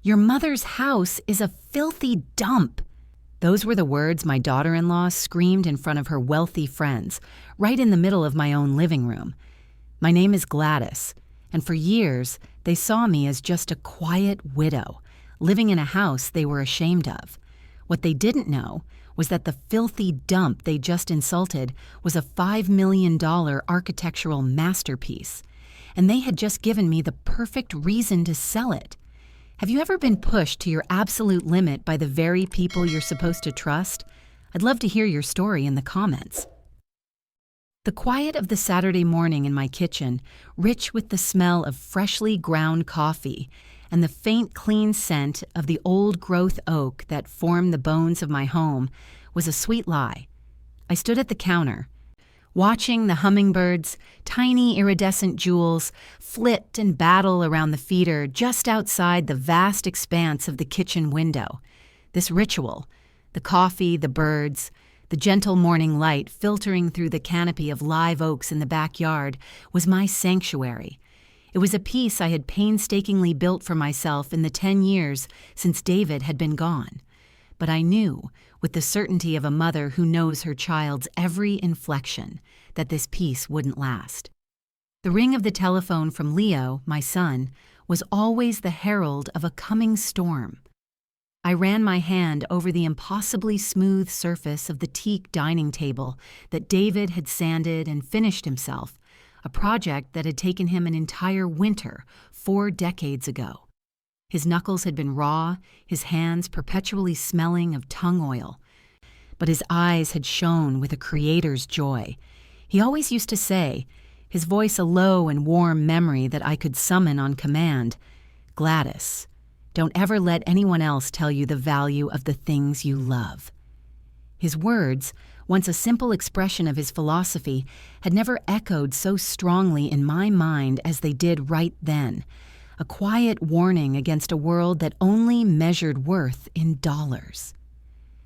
Your mother's house is a filthy dump." Those were the words my daughter-in-law screamed in front of her wealthy friends, right in the middle of my own living room. My name is Gladys, and for years they saw me as just a quiet widow, living in a house they were ashamed of. What they didn't know was that the filthy dump they just insulted was a $5 million architectural masterpiece, and they had just given me the perfect reason to sell it. Have you ever been pushed to your absolute limit by the very people you're supposed to trust? I'd love to hear your story in the comments. The quiet of the Saturday morning in my kitchen, rich with the smell of freshly ground coffee and the faint, clean scent of the old-growth oak that formed the bones of my home, was a sweet lie. I stood at the counter, watching the hummingbirds, tiny iridescent jewels, flit and battle around the feeder just outside the vast expanse of the kitchen window. This ritual, the coffee, the birds, the gentle morning light filtering through the canopy of live oaks in the backyard, was my sanctuary. It was a piece I had painstakingly built for myself in the 10 years since David had been gone. But I knew, with the certainty of a mother who knows her child's every inflection, that this peace wouldn't last. The ring of the telephone from Leo, my son, was always the herald of a coming storm. I ran my hand over the impossibly smooth surface of the teak dining table that David had sanded and finished himself, a project that had taken him an entire winter 4 decades ago. His knuckles had been raw, his hands perpetually smelling of tongue oil, but his eyes had shone with a creator's joy. He always used to say, his voice a low and warm memory that I could summon on command, "Gladys, don't ever let anyone else tell you the value of the things you love." His words, once a simple expression of his philosophy, had never echoed so strongly in my mind as they did right then, a quiet warning against a world that only measured worth in dollars.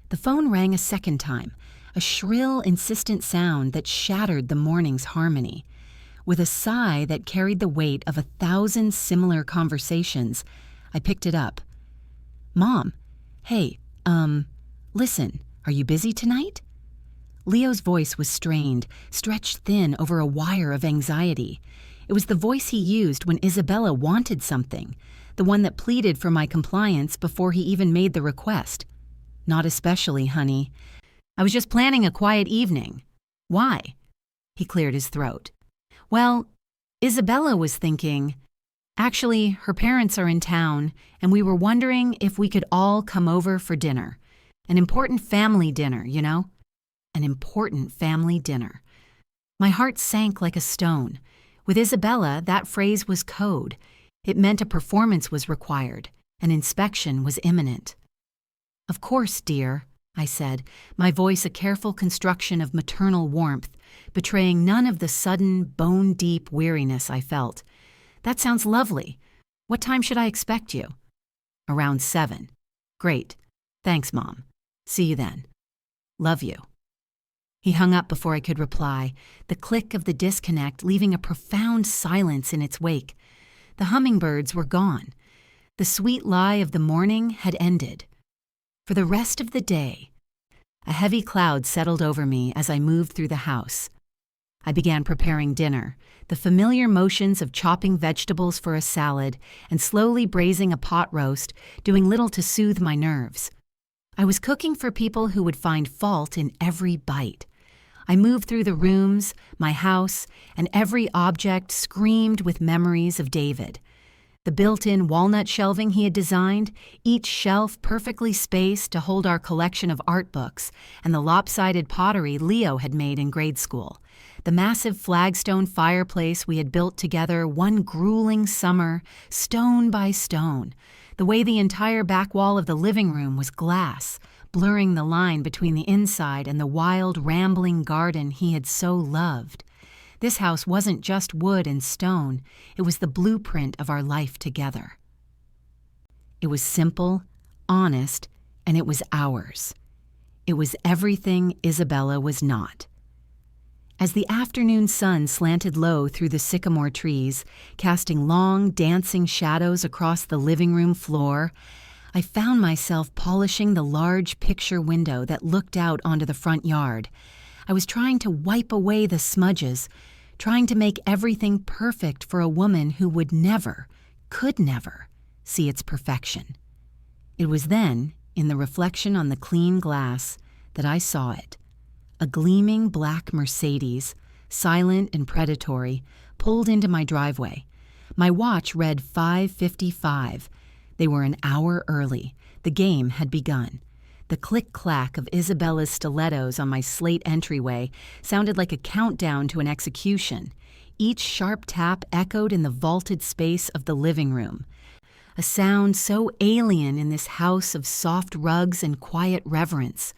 The phone rang a second time, a shrill, insistent sound that shattered the morning's harmony. With a sigh that carried the weight of 1,000 similar conversations, I picked it up. "Mom, hey, listen, are you busy tonight?" Leo's voice was strained, stretched thin over a wire of anxiety. It was the voice he used when Isabella wanted something, the one that pleaded for my compliance before he even made the request. "Not especially, honey. I was just planning a quiet evening." "Why?" He cleared his throat. "Well, Isabella was thinking, actually, her parents are in town, and we were wondering if we could all come over for dinner. An important family dinner, you know?" An important family dinner. My heart sank like a stone. With Isabella, that phrase was code. It meant a performance was required. An inspection was imminent. "Of course, dear," I said, my voice a careful construction of maternal warmth, betraying none of the sudden, bone-deep weariness I felt. "That sounds lovely. What time should I expect you?" "Around 7. "Great. Thanks, Mom. See you then. Love you." He hung up before I could reply, the click of the disconnect leaving a profound silence in its wake. The hummingbirds were gone. The sweet lie of the morning had ended. For the rest of the day, a heavy cloud settled over me as I moved through the house. I began preparing dinner, the familiar motions of chopping vegetables for a salad and slowly braising a pot roast, doing little to soothe my nerves. I was cooking for people who would find fault in every bite. I moved through the rooms, my house, and every object screamed with memories of David. The built-in walnut shelving he had designed, each shelf perfectly spaced to hold our collection of art books, and the lopsided pottery Leo had made in grade school. The massive flagstone fireplace we had built together one grueling summer, stone by stone. The way the entire back wall of the living room was glass, blurring the line between the inside and the wild, rambling garden he had so loved. This house wasn't just wood and stone, it was the blueprint of our life together. It was simple, honest, and it was ours. It was everything Isabella was not. As the afternoon sun slanted low through the sycamore trees, casting long, dancing shadows across the living room floor, I found myself polishing the large picture window that looked out onto the front yard. I was trying to wipe away the smudges, trying to make everything perfect for a woman who would never, could never, see its perfection. It was then, in the reflection on the clean glass, that I saw it. A gleaming black Mercedes, silent and predatory, pulled into my driveway. My watch read 5:55. They were an hour early. The game had begun. The click-clack of Isabella's stilettos on my slate entryway sounded like a countdown to an execution. Each sharp tap echoed in the vaulted space of the living room. A sound so alien in this house of soft rugs and quiet reverence.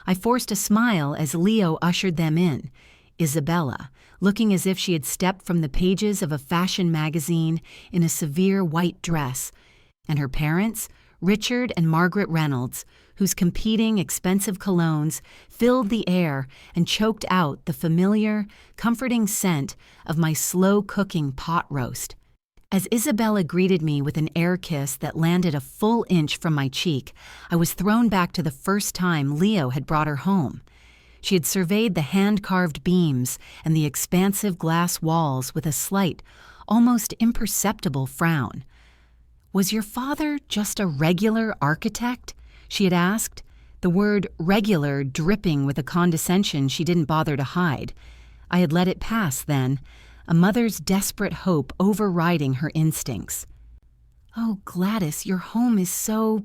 I forced a smile as Leo ushered them in. Isabella, looking as if she had stepped from the pages of a fashion magazine in a severe white dress, and her parents, Richard and Margaret Reynolds, whose competing expensive colognes filled the air and choked out the familiar, comforting scent of my slow-cooking pot roast. As Isabella greeted me with an air kiss that landed a full inch from my cheek, I was thrown back to the first time Leo had brought her home. She had surveyed the hand-carved beams and the expansive glass walls with a slight, almost imperceptible frown. "Was your father just a regular architect?" she had asked, the word regular dripping with a condescension she didn't bother to hide. I had let it pass then, a mother's desperate hope overriding her instincts. "Oh, Gladys, your home is so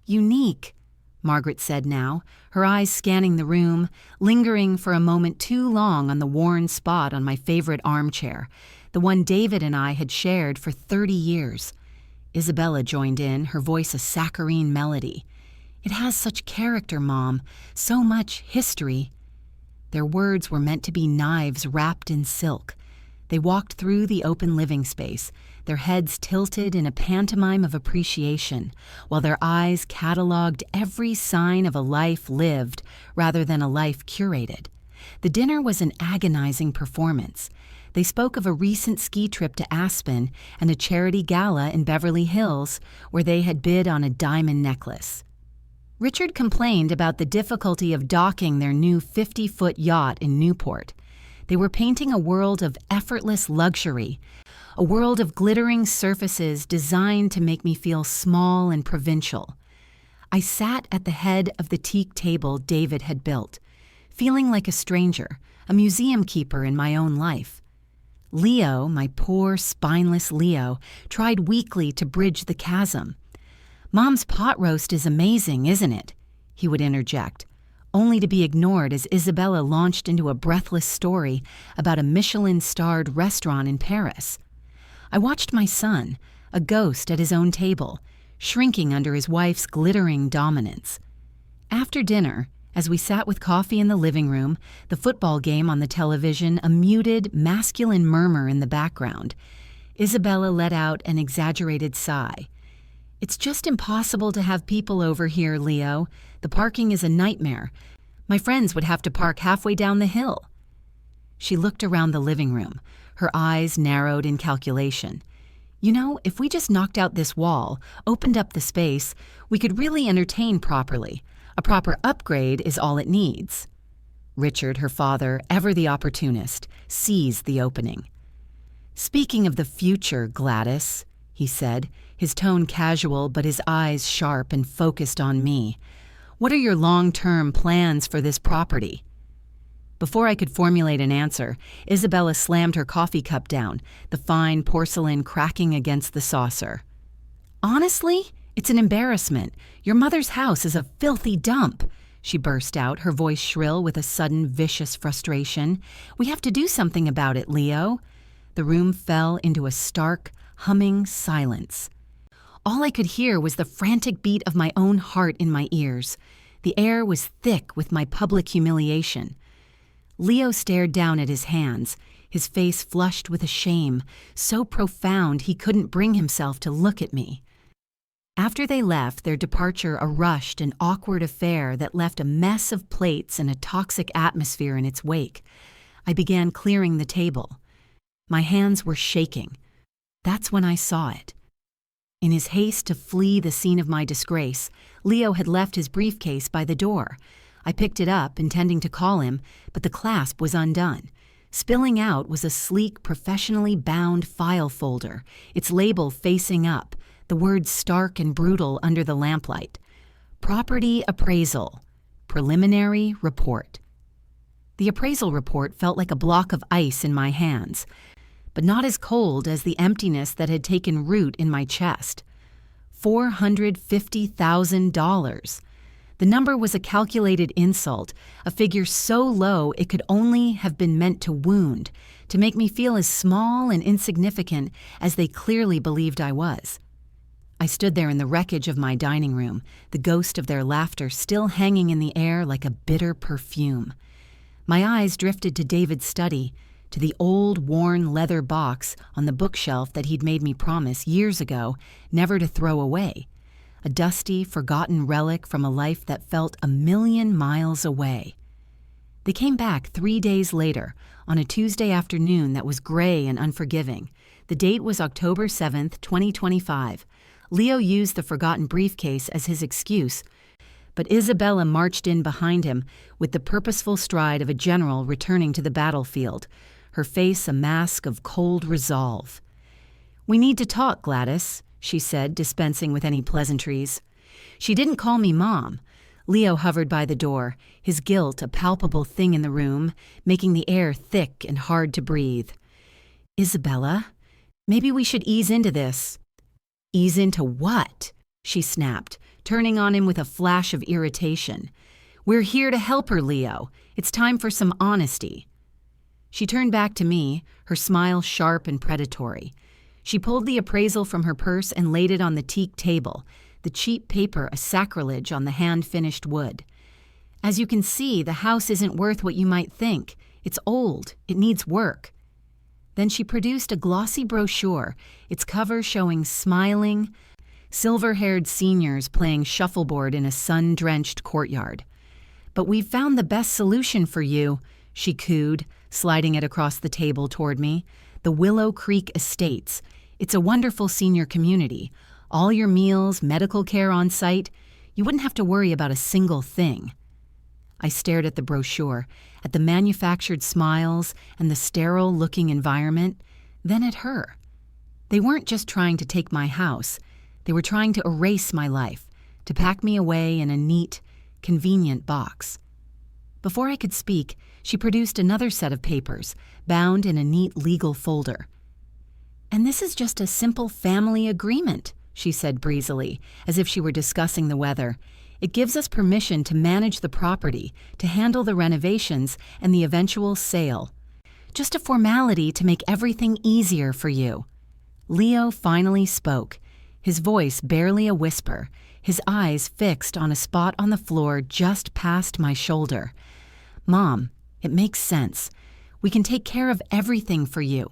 unique," Margaret said now, her eyes scanning the room, lingering for a moment too long on the worn spot on my favorite armchair, the one David and I had shared for 30 years. Isabella joined in, her voice a saccharine melody. "It has such character, Mom, so much history." Their words were meant to be knives wrapped in silk. They walked through the open living space, their heads tilted in a pantomime of appreciation, while their eyes catalogued every sign of a life lived rather than a life curated. The dinner was an agonizing performance. They spoke of a recent ski trip to Aspen and a charity gala in Beverly Hills where they had bid on a diamond necklace. Richard complained about the difficulty of docking their new 50-foot yacht in Newport. They were painting a world of effortless luxury, a world of glittering surfaces designed to make me feel small and provincial. I sat at the head of the teak table David had built, feeling like a stranger, a museum keeper in my own life. Leo, my poor, spineless Leo, tried weakly to bridge the chasm. "Mom's pot roast is amazing, isn't it?" he would interject, only to be ignored as Isabella launched into a breathless story about a Michelin-starred restaurant in Paris. I watched my son, a ghost at his own table, shrinking under his wife's glittering dominance. After dinner, as we sat with coffee in the living room, the football game on the television, a muted, masculine murmur in the background, Isabella let out an exaggerated sigh. "It's just impossible to have people over here, Leo. The parking is a nightmare. My friends would have to park halfway down the hill." She looked around the living room, her eyes narrowed in calculation. "You know, if we just knocked out this wall, opened up the space, we could really entertain properly. A proper upgrade is all it needs." Richard, her father, ever the opportunist, seized the opening. "Speaking of the future, Gladys," he said, his tone casual but his eyes sharp and focused on me. "What are your long-term plans for this property?" Before I could formulate an answer, Isabella slammed her coffee cup down, the fine porcelain cracking against the saucer. "Honestly, it's an embarrassment. Your mother's house is a filthy dump," she burst out, her voice shrill with a sudden vicious frustration. "We have to do something about it, Leo." The room fell into a stark, humming silence. All I could hear was the frantic beat of my own heart in my ears. The air was thick with my public humiliation. Leo stared down at his hands, his face flushed with a shame, so profound he couldn't bring himself to look at me. After they left, their departure a rushed and awkward affair that left a mess of plates and a toxic atmosphere in its wake. I began clearing the table. My hands were shaking. That's when I saw it. In his haste to flee the scene of my disgrace, Leo had left his briefcase by the door. I picked it up, intending to call him, but the clasp was undone. Spilling out was a sleek, professionally bound file folder, its label facing up, the words stark and brutal under the lamplight. Property appraisal. Preliminary report. The appraisal report felt like a block of ice in my hands, but not as cold as the emptiness that had taken root in my chest. $450,000. The number was a calculated insult, a figure so low it could only have been meant to wound, to make me feel as small and insignificant as they clearly believed I was. I stood there in the wreckage of my dining room, the ghost of their laughter still hanging in the air like a bitter perfume. My eyes drifted to David's study, to the old, worn leather box on the bookshelf that he'd made me promise years ago never to throw away, a dusty, forgotten relic from a life that felt 1,000,000 miles away. They came back 3 days later, on a Tuesday afternoon that was gray and unforgiving. The date was October 7th, 2025. Leo used the forgotten briefcase as his excuse, but Isabella marched in behind him with the purposeful stride of a general returning to the battlefield, her face a mask of cold resolve. "We need to talk, Gladys," she said, dispensing with any pleasantries. She didn't call me Mom. Leo hovered by the door, his guilt a palpable thing in the room, making the air thick and hard to breathe. "Isabella, maybe we should ease into this." "Ease into what?" she snapped, turning on him with a flash of irritation. "We're here to help her, Leo. It's time for some honesty." She turned back to me, her smile sharp and predatory. She pulled the appraisal from her purse and laid it on the teak table, the cheap paper a sacrilege on the hand-finished wood. "As you can see, the house isn't worth what you might think. It's old. It needs work." Then she produced a glossy brochure, its cover showing smiling, silver-haired seniors playing shuffleboard in a sun-drenched courtyard. "But we've found the best solution for you," she cooed, sliding it across the table toward me. "The Willow Creek Estates. It's a wonderful senior community. All your meals, medical care on site. You wouldn't have to worry about a single thing." I stared at the brochure, at the manufactured smiles and the sterile-looking environment, then at her. They weren't just trying to take my house. They were trying to erase my life, to pack me away in a neat, convenient box. Before I could speak, she produced another set of papers, bound in a neat legal folder. "And this is just a simple family agreement," she said breezily, as if she were discussing the weather. "It gives us permission to manage the property, to handle the renovations and the eventual sale. Just a formality to make everything easier for you." Leo finally spoke, his voice barely a whisper, his eyes fixed on a spot on the floor just past my shoulder. "Mom, it makes sense. We can take care of everything for you."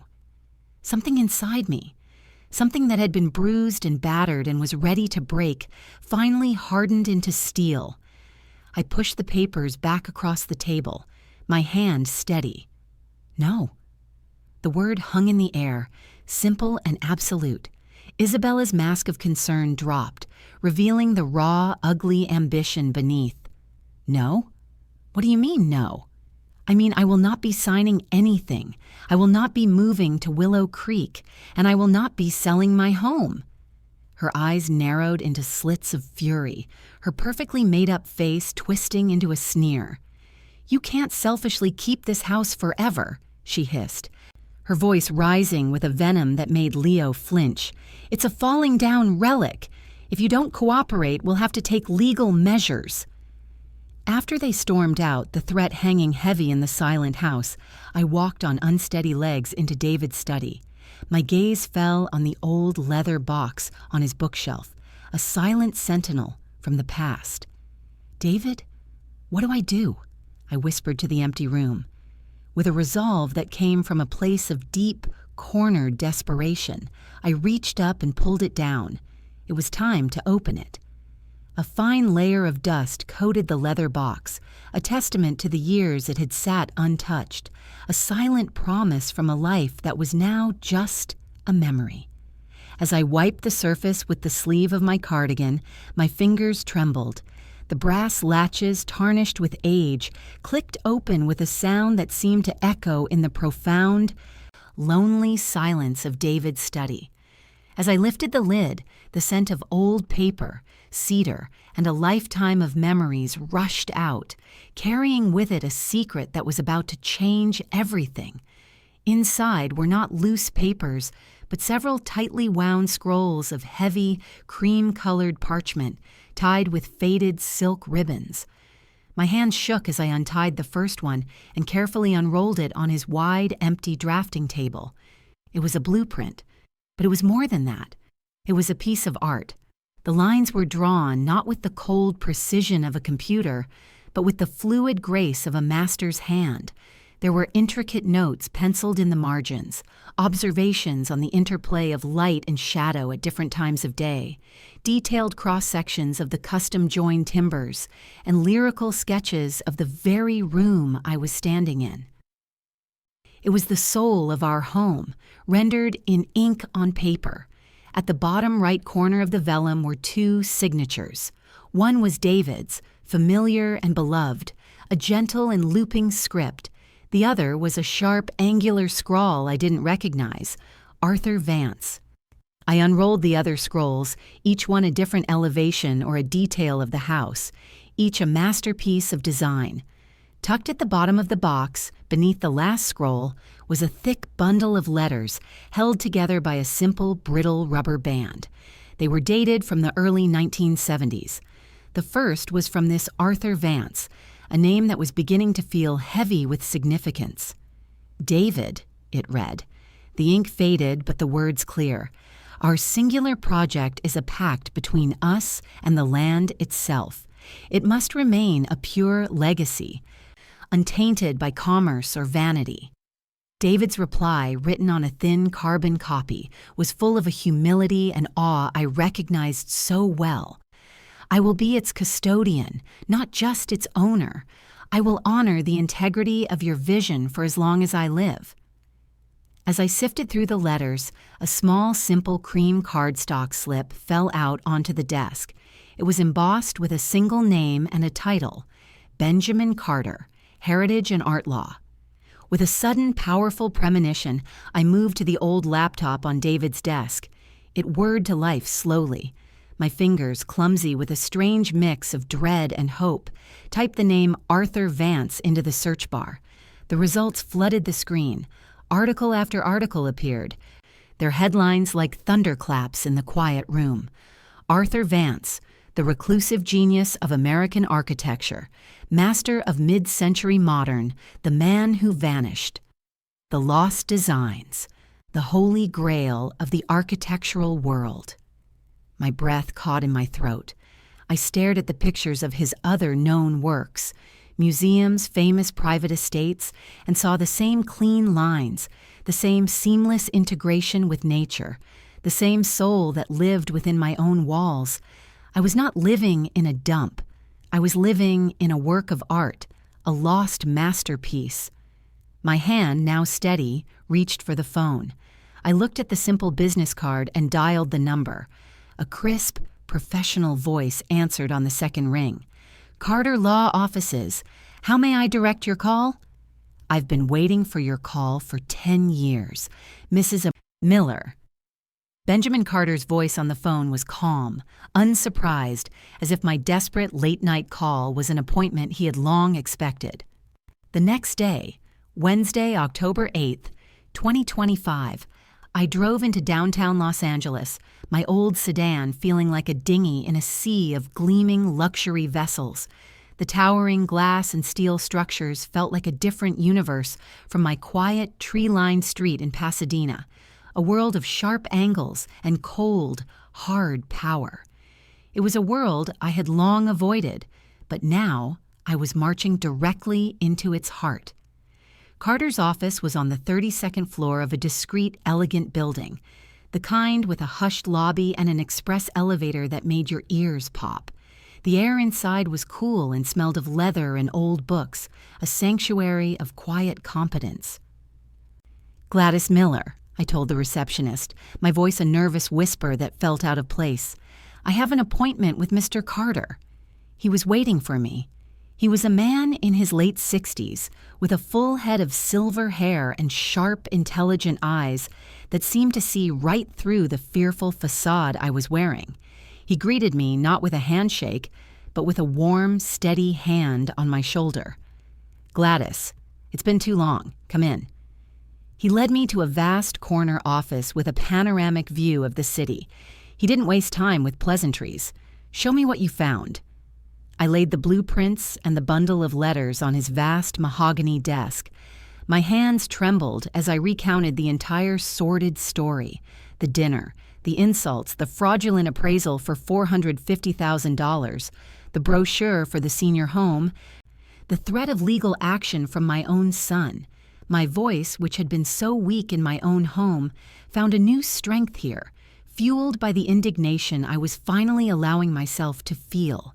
Something inside me, something that had been bruised and battered and was ready to break, finally hardened into steel. I pushed the papers back across the table, my hand steady. "No." The word hung in the air, simple and absolute. Isabella's mask of concern dropped, revealing the raw, ugly ambition beneath. "No? What do you mean, no?" "I mean, I will not be signing anything. I will not be moving to Willow Creek, and I will not be selling my home." Her eyes narrowed into slits of fury, her perfectly made-up face twisting into a sneer. "You can't selfishly keep this house forever," she hissed, her voice rising with a venom that made Leo flinch. "It's a falling-down relic. If you don't cooperate, we'll have to take legal measures." After they stormed out, the threat hanging heavy in the silent house, I walked on unsteady legs into David's study. My gaze fell on the old leather box on his bookshelf, a silent sentinel from the past. "David, what do I do?" I whispered to the empty room, with a resolve that came from a place of deep, cornered desperation. I reached up and pulled it down. It was time to open it. A fine layer of dust coated the leather box, a testament to the years it had sat untouched, a silent promise from a life that was now just a memory. As I wiped the surface with the sleeve of my cardigan, my fingers trembled. The brass latches, tarnished with age, clicked open with a sound that seemed to echo in the profound, lonely silence of David's study. As I lifted the lid, the scent of old paper, cedar, and a lifetime of memories rushed out, carrying with it a secret that was about to change everything. Inside were not loose papers, but several tightly wound scrolls of heavy, cream-colored parchment, tied with faded silk ribbons. My hands shook as I untied the first one and carefully unrolled it on his wide, empty drafting table. It was a blueprint, but it was more than that. It was a piece of art. The lines were drawn not with the cold precision of a computer, but with the fluid grace of a master's hand. There were intricate notes penciled in the margins, observations on the interplay of light and shadow at different times of day, detailed cross-sections of the custom-joined timbers, and lyrical sketches of the very room I was standing in. It was the soul of our home, rendered in ink on paper. At the bottom right corner of the vellum were two signatures. One was David's, familiar and beloved, a gentle and looping script. The other was a sharp, angular scrawl I didn't recognize, Arthur Vance. I unrolled the other scrolls, each one a different elevation or a detail of the house, each a masterpiece of design. Tucked at the bottom of the box, beneath the last scroll, was a thick bundle of letters held together by a simple, brittle rubber band. They were dated from the early 1970s. The first was from this Arthur Vance, a name that was beginning to feel heavy with significance. David, it read. The ink faded, but the words clear. Our singular project is a pact between us and the land itself. It must remain a pure legacy, untainted by commerce or vanity. David's reply, written on a thin carbon copy, was full of a humility and awe I recognized so well. I will be its custodian, not just its owner. I will honor the integrity of your vision for as long as I live. As I sifted through the letters, a small, simple cream cardstock slip fell out onto the desk. It was embossed with a single name and a title, Benjamin Carter, Heritage and Art Law. With a sudden, powerful premonition, I moved to the old laptop on David's desk. It whirred to life slowly. My fingers, clumsy with a strange mix of dread and hope, typed the name Arthur Vance into the search bar. The results flooded the screen. Article after article appeared, their headlines like thunderclaps in the quiet room. Arthur Vance, the reclusive genius of American architecture, master of mid-century modern, the man who vanished. The lost designs, the holy grail of the architectural world. My breath caught in my throat. I stared at the pictures of his other known works, museums, famous private estates, and saw the same clean lines, the same seamless integration with nature, the same soul that lived within my own walls. I was not living in a dump. I was living in a work of art, a lost masterpiece. My hand, now steady, reached for the phone. I looked at the simple business card and dialed the number. A crisp, professional voice answered on the second ring. Carter Law Offices. How may I direct your call? I've been waiting for your call for 10 years. Mrs. Miller. Benjamin Carter's voice on the phone was calm, unsurprised, as if my desperate late-night call was an appointment he had long expected. The next day, Wednesday, October 8th, 2025, I drove into downtown Los Angeles, my old sedan feeling like a dinghy in a sea of gleaming luxury vessels. The towering glass and steel structures felt like a different universe from my quiet, tree-lined street in Pasadena, a world of sharp angles and cold, hard power. It was a world I had long avoided, but now I was marching directly into its heart. Carter's office was on the 32nd floor of a discreet, elegant building, the kind with a hushed lobby and an express elevator that made your ears pop. The air inside was cool and smelled of leather and old books, a sanctuary of quiet competence. "Gladys Miller," I told the receptionist, my voice a nervous whisper that felt out of place. "I have an appointment with Mr. Carter." He was waiting for me. He was a man in his late 60s, with a full head of silver hair and sharp, intelligent eyes that seemed to see right through the fearful facade I was wearing. He greeted me not with a handshake, but with a warm, steady hand on my shoulder. "Gladys, it's been too long. Come in." He led me to a vast corner office with a panoramic view of the city. He didn't waste time with pleasantries. "Show me what you found." I laid the blueprints and the bundle of letters on his vast mahogany desk. My hands trembled as I recounted the entire sordid story: the dinner, the insults, the fraudulent appraisal for $450,000, the brochure for the senior home, the threat of legal action from my own son. My voice, which had been so weak in my own home, found a new strength here, fueled by the indignation I was finally allowing myself to feel.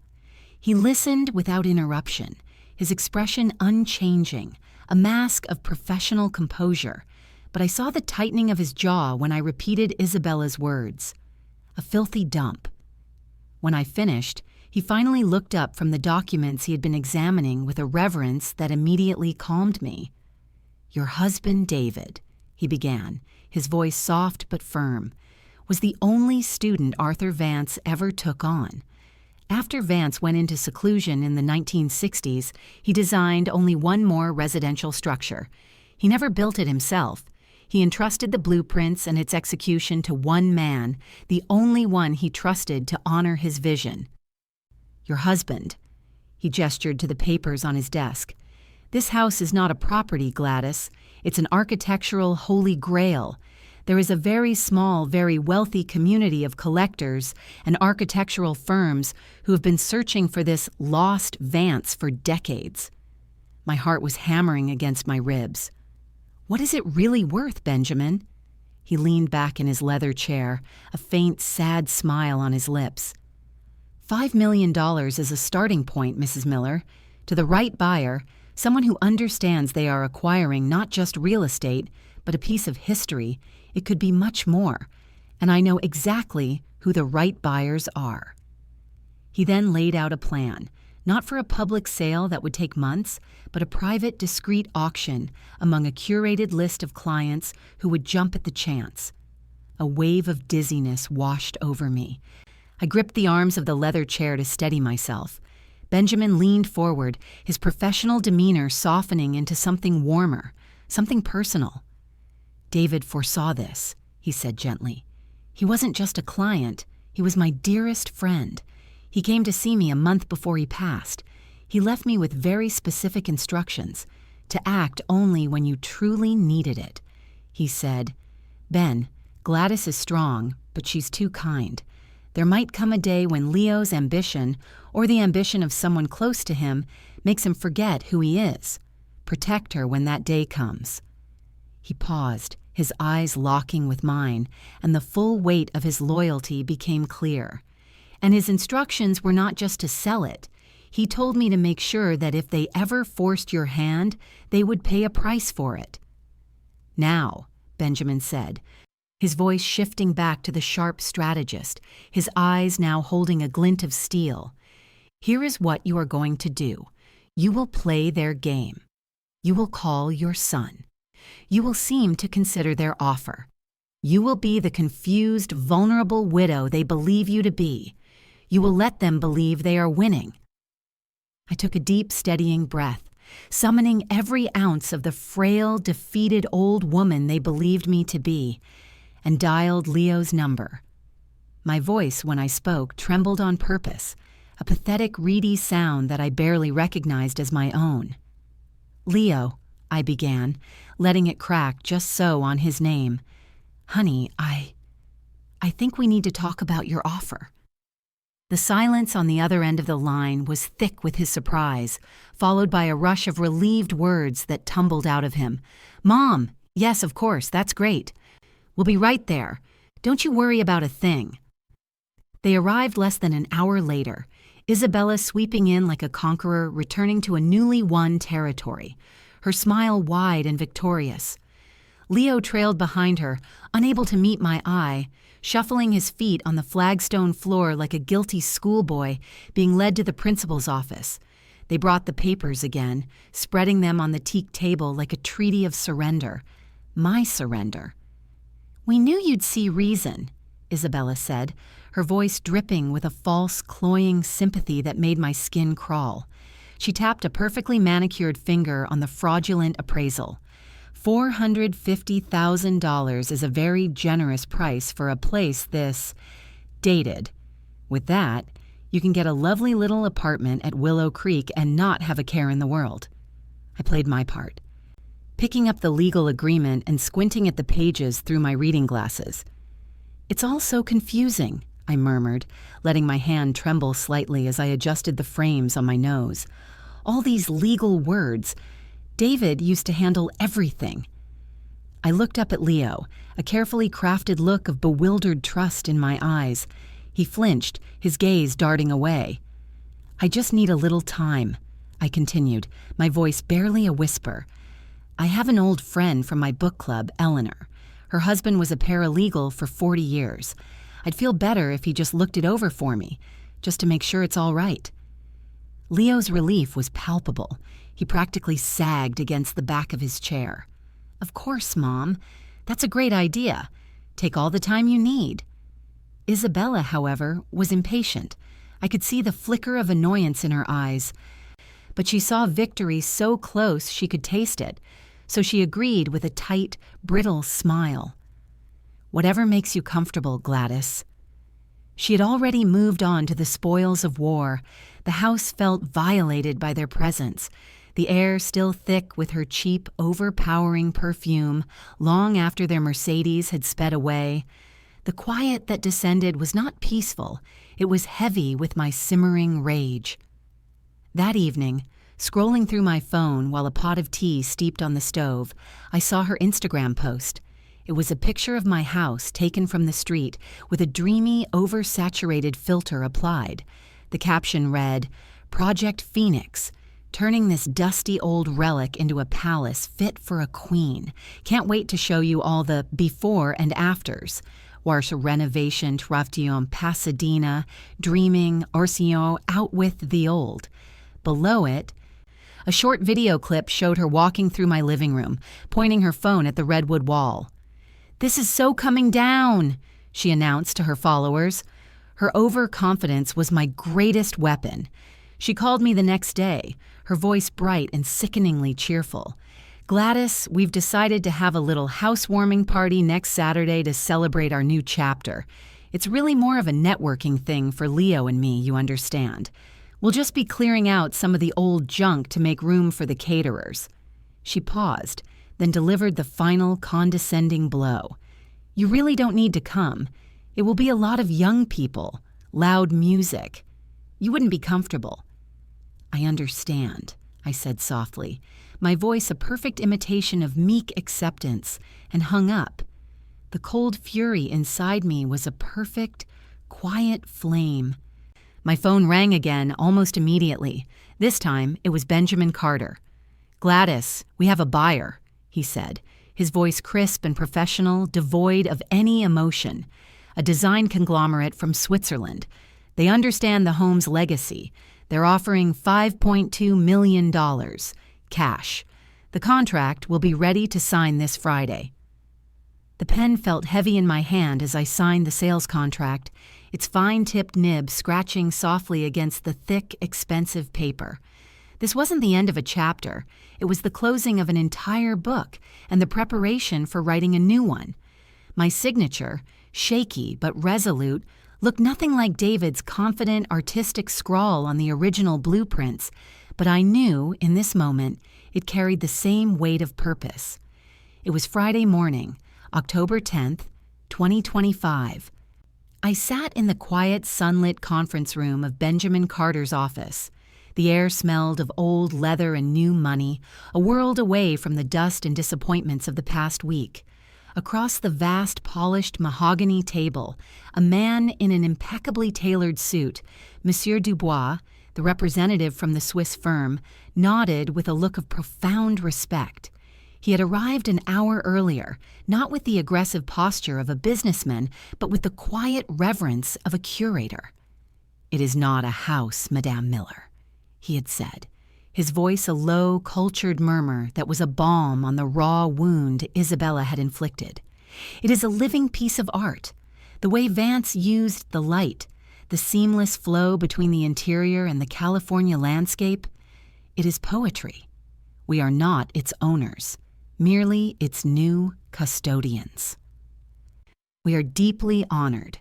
He listened without interruption, his expression unchanging, a mask of professional composure, but I saw the tightening of his jaw when I repeated Isabella's words. "A filthy dump." When I finished, he finally looked up from the documents he had been examining with a reverence that immediately calmed me. "Your husband, David," he began, his voice soft but firm, "was the only student Arthur Vance ever took on. After Vance went into seclusion in the 1960s, he designed only one more residential structure. He never built it himself. He entrusted the blueprints and its execution to one man, the only one he trusted to honor his vision. Your husband." He gestured to the papers on his desk. "This house is not a property, Gladys. It's an architectural holy grail. There is a very small, very wealthy community of collectors and architectural firms who have been searching for this lost Vance for decades." My heart was hammering against my ribs. "What is it really worth, Benjamin?" He leaned back in his leather chair, a faint, sad smile on his lips. $5 million is a starting point, Mrs. Miller. To the right buyer, someone who understands they are acquiring not just real estate, but a piece of history, it could be much more, and I know exactly who the right buyers are." He then laid out a plan, not for a public sale that would take months, but a private, discreet auction among a curated list of clients who would jump at the chance. A wave of dizziness washed over me. I gripped the arms of the leather chair to steady myself. Benjamin leaned forward, his professional demeanor softening into something warmer, something personal. "David foresaw this," he said gently. "He wasn't just a client, he was my dearest friend. He came to see me a month before he passed. He left me with very specific instructions, to act only when you truly needed it. He said, 'Ben, Gladys is strong, but she's too kind. There might come a day when Leo's ambition, or the ambition of someone close to him, makes him forget who he is. Protect her when that day comes.'" He paused, his eyes locking with mine, and the full weight of his loyalty became clear. And his instructions were not just to sell it. He told me to make sure that if they ever forced your hand, they would pay a price for it. "Now," Benjamin said, his voice shifting back to the sharp strategist, his eyes now holding a glint of steel, "here is what you are going to do. You will play their game. You will call your son. You will seem to consider their offer. You will be the confused, vulnerable widow they believe you to be. You will let them believe they are winning." I took a deep, steadying breath, summoning every ounce of the frail, defeated old woman they believed me to be, and dialed Leo's number. My voice, when I spoke, trembled on purpose, a pathetic, reedy sound that I barely recognized as my own. "Leo," I began, letting it crack just so on his name. "Honey, I think we need to talk about your offer." The silence on the other end of the line was thick with his surprise, followed by a rush of relieved words that tumbled out of him. "Mom, yes, of course, that's great. We'll be right there. Don't you worry about a thing." They arrived less than an hour later, Isabella sweeping in like a conqueror returning to a newly won territory, her smile wide and victorious. Leo trailed behind her, unable to meet my eye, shuffling his feet on the flagstone floor like a guilty schoolboy being led to the principal's office. They brought the papers again, spreading them on the teak table like a treaty of surrender. My surrender. "We knew you'd see reason," Isabella said, her voice dripping with a false, cloying sympathy that made my skin crawl. She tapped a perfectly manicured finger on the fraudulent appraisal. $450,000 is a very generous price for a place this dated. With that, you can get a lovely little apartment at Willow Creek and not have a care in the world. I played my part, picking up the legal agreement and squinting at the pages through my reading glasses. "It's all so confusing," I murmured, letting my hand tremble slightly as I adjusted the frames on my nose. "All these legal words. David used to handle everything." I looked up at Leo, a carefully crafted look of bewildered trust in my eyes. He flinched, his gaze darting away. "I just need a little time," I continued, my voice barely a whisper. "I have an old friend from my book club, Eleanor. Her husband was a paralegal for 40 years. I'd feel better if he just looked it over for me, just to make sure it's all right." Leo's relief was palpable. He practically sagged against the back of his chair. "Of course, Mom. That's a great idea. Take all the time you need." Isabella, however, was impatient. I could see the flicker of annoyance in her eyes. But she saw victory so close she could taste it, so she agreed with a tight, brittle smile. "Whatever makes you comfortable, Gladys." She had already moved on to the spoils of war. The house felt violated by their presence, the air still thick with her cheap, overpowering perfume long after their Mercedes had sped away. The quiet that descended was not peaceful. It was heavy with my simmering rage. That evening, scrolling through my phone while a pot of tea steeped on the stove, I saw her Instagram post. It was a picture of my house taken from the street with a dreamy, oversaturated filter applied. The caption read, "Project Phoenix, turning this dusty old relic into a palace fit for a queen. Can't wait to show you all the before and afters. Warsaw renovation, Travtion, Pasadena, dreaming, Orsino, out with the old." Below it, a short video clip showed her walking through my living room, pointing her phone at the redwood wall. "This is so coming down," she announced to her followers. Her overconfidence was my greatest weapon. She called me the next day, her voice bright and sickeningly cheerful. "Gladys, we've decided to have a little housewarming party next Saturday to celebrate our new chapter. It's really more of a networking thing for Leo and me, you understand. We'll just be clearing out some of the old junk to make room for the caterers." She paused, then delivered the final condescending blow. "You really don't need to come. It will be a lot of young people, loud music. You wouldn't be comfortable." "I understand," I said softly, my voice a perfect imitation of meek acceptance, and hung up. The cold fury inside me was a perfect, quiet flame. My phone rang again almost immediately. This time, it was Benjamin Carter. "Gladys, we have a buyer," he said, his voice crisp and professional, devoid of any emotion. "A design conglomerate from Switzerland. They understand the home's legacy. They're offering $5.2 million, cash. The contract will be ready to sign this Friday." The pen felt heavy in my hand as I signed the sales contract, its fine-tipped nib scratching softly against the thick, expensive paper. This wasn't the end of a chapter. It was the closing of an entire book and the preparation for writing a new one. My signature, shaky but resolute, looked nothing like David's confident, artistic scrawl on the original blueprints, but I knew, in this moment, it carried the same weight of purpose. It was Friday morning, October 10th, 2025. I sat in the quiet, sunlit conference room of Benjamin Carter's office. The air smelled of old leather and new money, a world away from the dust and disappointments of the past week. Across the vast polished mahogany table, a man in an impeccably tailored suit, Monsieur Dubois, the representative from the Swiss firm, nodded with a look of profound respect. He had arrived an hour earlier, not with the aggressive posture of a businessman, but with the quiet reverence of a curator. "It is not a house, Madame Miller," he had said, his voice a low, cultured murmur that was a balm on the raw wound Isabella had inflicted. "It is a living piece of art. The way Vance used the light, the seamless flow between the interior and the California landscape, it is poetry. We are not its owners, merely its new custodians." "We are deeply honored."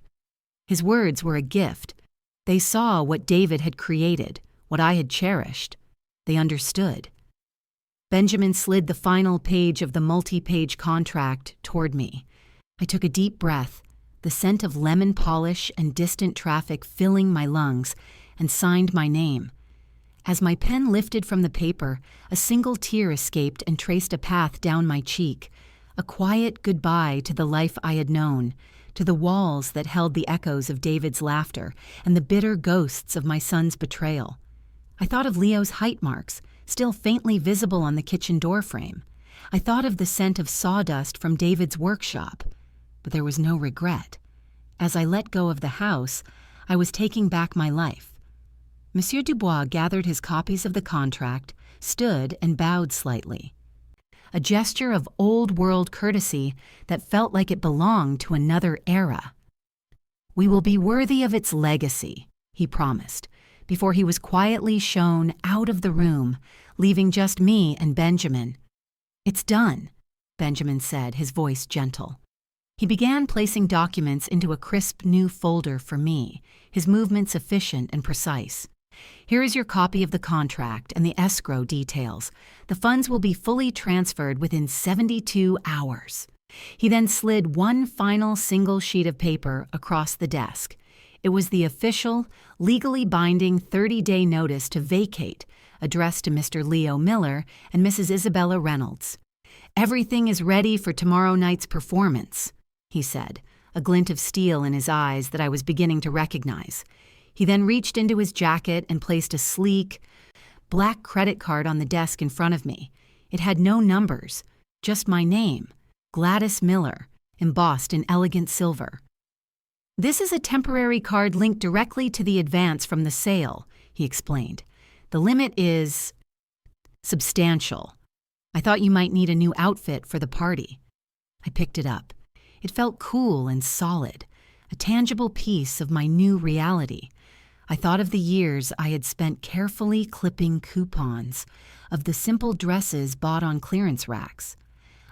His words were a gift. They saw what David had created, what I had cherished. They understood. Benjamin slid the final page of the multi-page contract toward me. I took a deep breath, the scent of lemon polish and distant traffic filling my lungs, and signed my name. As my pen lifted from the paper, a single tear escaped and traced a path down my cheek, a quiet goodbye to the life I had known, to the walls that held the echoes of David's laughter and the bitter ghosts of my son's betrayal. I thought of Leo's height marks, still faintly visible on the kitchen door frame. I thought of the scent of sawdust from David's workshop, but there was no regret. As I let go of the house, I was taking back my life. Monsieur Dubois gathered his copies of the contract, stood and bowed slightly. A gesture of old-world courtesy that felt like it belonged to another era. "We will be worthy of its legacy," he promised, before he was quietly shown out of the room, leaving just me and Benjamin. "It's done," Benjamin said, his voice gentle. He began placing documents into a crisp new folder for me, his movements efficient and precise. "Here is your copy of the contract and the escrow details. The funds will be fully transferred within 72 hours. He then slid one final single sheet of paper across the desk. It was the official, legally binding 30-day notice to vacate, addressed to Mr. Leo Miller and Mrs. Isabella Reynolds. "Everything is ready for tomorrow night's performance," he said, a glint of steel in his eyes that I was beginning to recognize. He then reached into his jacket and placed a sleek, black credit card on the desk in front of me. It had no numbers, just my name, Gladys Miller, embossed in elegant silver. "This is a temporary card linked directly to the advance from the sale," he explained. "The limit is substantial. I thought you might need a new outfit for the party." I picked it up. It felt cool and solid, a tangible piece of my new reality. I thought of the years I had spent carefully clipping coupons, of the simple dresses bought on clearance racks.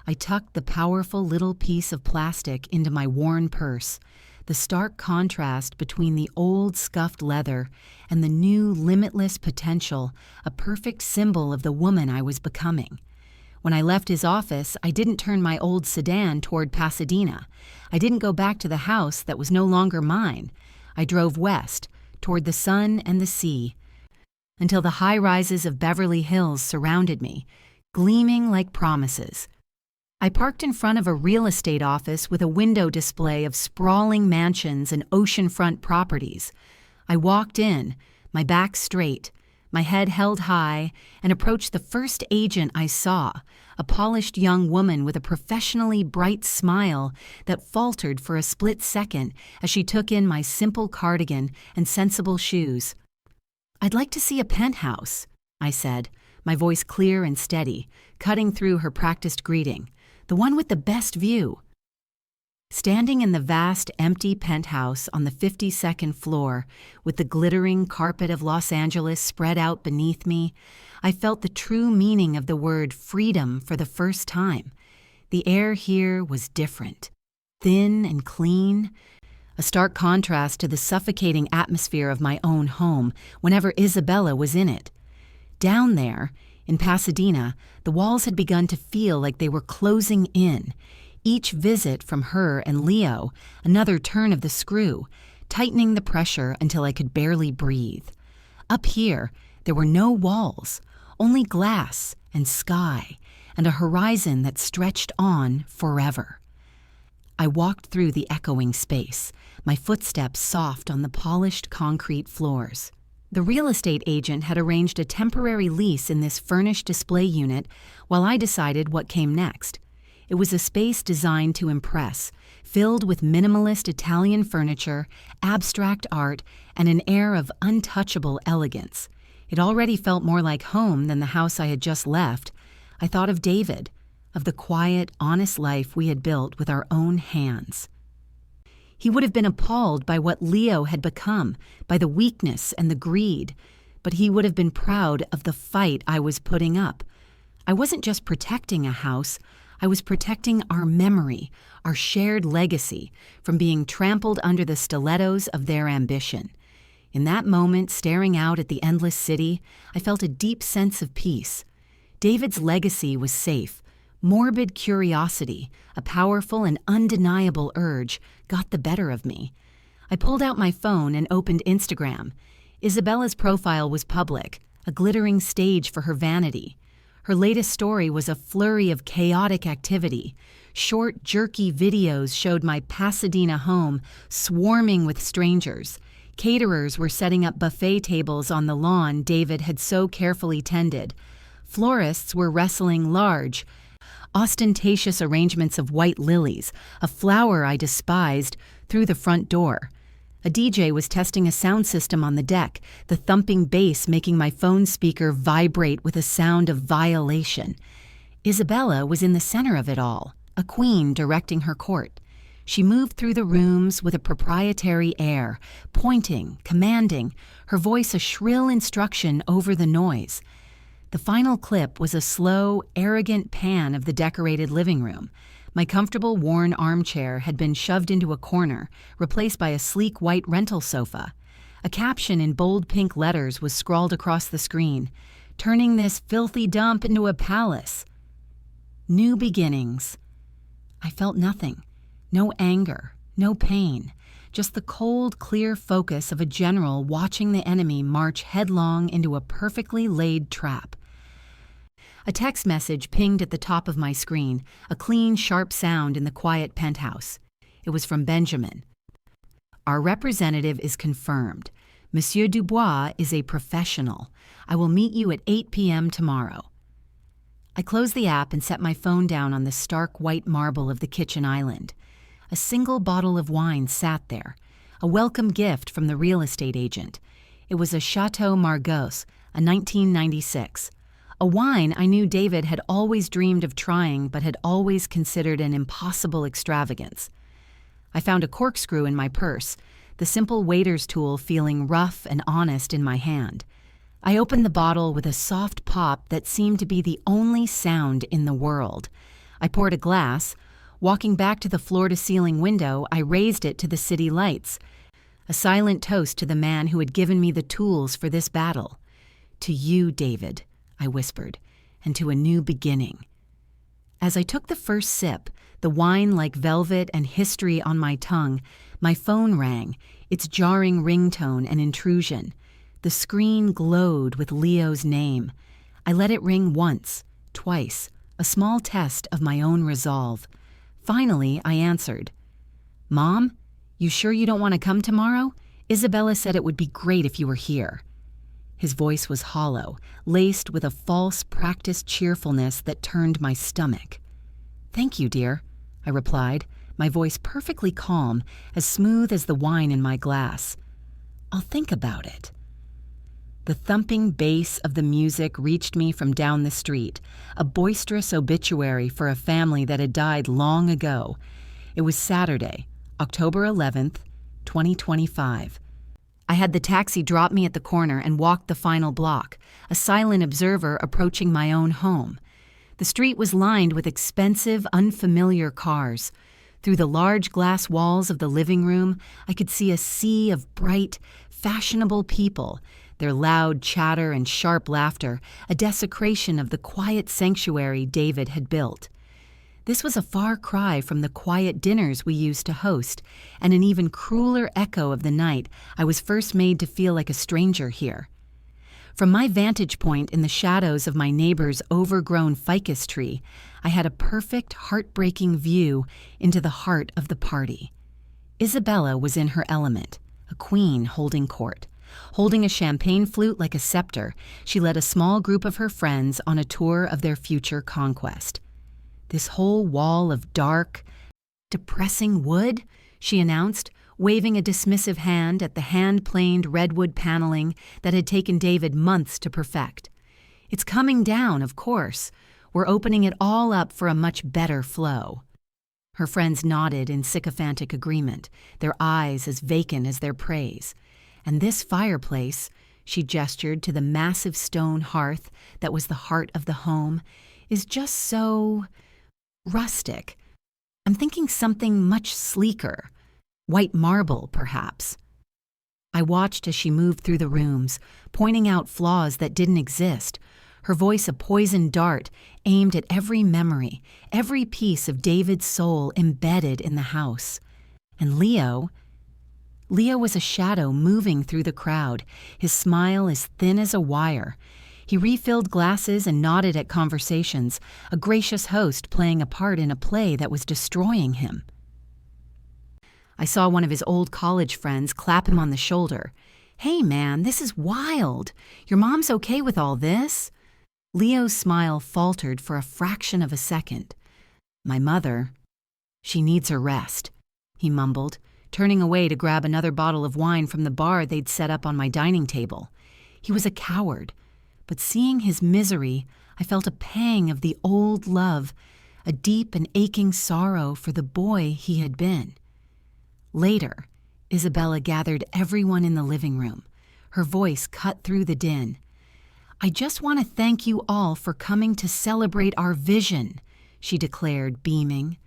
I tucked the powerful little piece of plastic into my worn purse, the stark contrast between the old scuffed leather and the new limitless potential, a perfect symbol of the woman I was becoming. When I left his office, I didn't turn my old sedan toward Pasadena. I didn't go back to the house that was no longer mine. I drove west, toward the sun and the sea, until the high rises of Beverly Hills surrounded me, gleaming like promises. I parked in front of a real estate office with a window display of sprawling mansions and oceanfront properties. I walked in, my back straight, my head held high, and approached the first agent I saw, a polished young woman with a professionally bright smile that faltered for a split second as she took in my simple cardigan and sensible shoes. "I'd like to see a penthouse," I said, my voice clear and steady, cutting through her practiced greeting. "The one with the best view." Standing in the vast, empty penthouse on the 52nd floor, with the glittering carpet of Los Angeles spread out beneath me, I felt the true meaning of the word freedom for the first time. The air here was different, thin and clean, a stark contrast to the suffocating atmosphere of my own home whenever Isabella was in it. Down there, in Pasadena, the walls had begun to feel like they were closing in. Each visit from her and Leo, another turn of the screw, tightening the pressure until I could barely breathe. Up here, there were no walls, only glass and sky, and a horizon that stretched on forever. I walked through the echoing space, my footsteps soft on the polished concrete floors. The real estate agent had arranged a temporary lease in this furnished display unit while I decided what came next. It was a space designed to impress, filled with minimalist Italian furniture, abstract art, and an air of untouchable elegance. It already felt more like home than the house I had just left. I thought of David, of the quiet, honest life we had built with our own hands. He would have been appalled by what Leo had become, by the weakness and the greed, but he would have been proud of the fight I was putting up. I wasn't just protecting a house, I was protecting our memory, our shared legacy, from being trampled under the stilettos of their ambition. In that moment, staring out at the endless city, I felt a deep sense of peace. David's legacy was safe. Morbid curiosity, a powerful and undeniable urge, got the better of me. I pulled out my phone and opened Instagram. Isabella's profile was public, a glittering stage for her vanity. Her latest story was a flurry of chaotic activity. Short, jerky videos showed my Pasadena home swarming with strangers. Caterers were setting up buffet tables on the lawn David had so carefully tended. Florists were wrestling large, ostentatious arrangements of white lilies, a flower I despised, through the front door. A DJ was testing a sound system on the deck, the thumping bass making my phone speaker vibrate with a sound of violation. Isabella was in the center of it all, a queen directing her court. She moved through the rooms with a proprietary air, pointing, commanding, her voice a shrill instruction over the noise. The final clip was a slow, arrogant pan of the decorated living room. My comfortable, worn armchair had been shoved into a corner, replaced by a sleek white rental sofa. A caption in bold pink letters was scrawled across the screen, turning this filthy dump into a palace. New beginnings. I felt nothing. No anger, no pain, just the cold, clear focus of a general watching the enemy march headlong into a perfectly laid trap. A text message pinged at the top of my screen, a clean, sharp sound in the quiet penthouse. It was from Benjamin. Our representative is confirmed. Monsieur Dubois is a professional. I will meet you at 8 p.m. tomorrow. I closed the app and set my phone down on the stark white marble of the kitchen island. A single bottle of wine sat there, a welcome gift from the real estate agent. It was a Chateau Margaux, a 1996. A wine I knew David had always dreamed of trying but had always considered an impossible extravagance. I found a corkscrew in my purse, the simple waiter's tool feeling rough and honest in my hand. I opened the bottle with a soft pop that seemed to be the only sound in the world. I poured a glass. Walking back to the floor-to-ceiling window, I raised it to the city lights, a silent toast to the man who had given me the tools for this battle. To you, David, I whispered, and to a new beginning. As I took the first sip, the wine like velvet and history on my tongue, my phone rang, its jarring ringtone and intrusion. The screen glowed with Leo's name. I let it ring once, twice, a small test of my own resolve. Finally, I answered. Mom, you sure you don't want to come tomorrow? Isabella said it would be great if you were here. His voice was hollow, laced with a false, practiced cheerfulness that turned my stomach. Thank you, dear, I replied, my voice perfectly calm, as smooth as the wine in my glass. I'll think about it. The thumping bass of the music reached me from down the street, a boisterous obituary for a family that had died long ago. It was Saturday, October 11th, 2025. I had the taxi drop me at the corner and walked the final block, a silent observer approaching my own home. The street was lined with expensive, unfamiliar cars. Through the large glass walls of the living room, I could see a sea of bright, fashionable people, their loud chatter and sharp laughter, a desecration of the quiet sanctuary David had built. This was a far cry from the quiet dinners we used to host, and an even crueler echo of the night I was first made to feel like a stranger here. From my vantage point in the shadows of my neighbor's overgrown ficus tree, I had a perfect, heartbreaking view into the heart of the party. Isabella was in her element, a queen holding court. Holding a champagne flute like a scepter, she led a small group of her friends on a tour of their future conquest. "This whole wall of dark, depressing wood," she announced, waving a dismissive hand at the hand-planed redwood paneling that had taken David months to perfect. "It's coming down, of course. We're opening it all up for a much better flow." Her friends nodded in sycophantic agreement, their eyes as vacant as their praise. "And this fireplace," she gestured to the massive stone hearth that was the heart of the home, "is just so rustic. I'm thinking something much sleeker. White marble, perhaps." I watched as she moved through the rooms, pointing out flaws that didn't exist, her voice a poisoned dart aimed at every memory, every piece of David's soul embedded in the house. And Leo was a shadow moving through the crowd, his smile as thin as a wire. He refilled glasses and nodded at conversations, a gracious host playing a part in a play that was destroying him. I saw one of his old college friends clap him on the shoulder. "Hey man, this is wild. Your mom's okay with all this?" Leo's smile faltered for a fraction of a second. "My mother, she needs her rest," he mumbled, turning away to grab another bottle of wine from the bar they'd set up on my dining table. He was a coward, but seeing his misery, I felt a pang of the old love, a deep and aching sorrow for the boy he had been. Later, Isabella gathered everyone in the living room. Her voice cut through the din. "I just want to thank you all for coming to celebrate our vision," she declared, beaming.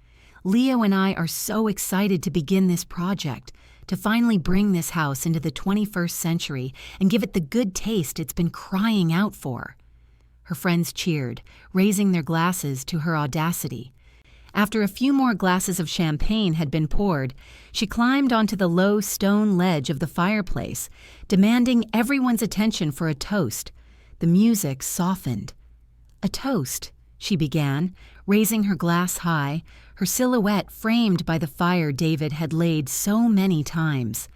"Leo and I are so excited to begin this project, to finally bring this house into the 21st century and give it the good taste it's been crying out for." Her friends cheered, raising their glasses to her audacity. After a few more glasses of champagne had been poured, she climbed onto the low stone ledge of the fireplace, demanding everyone's attention for a toast. The music softened. "A toast," she began, raising her glass high, her silhouette framed by the fire David had laid so many times.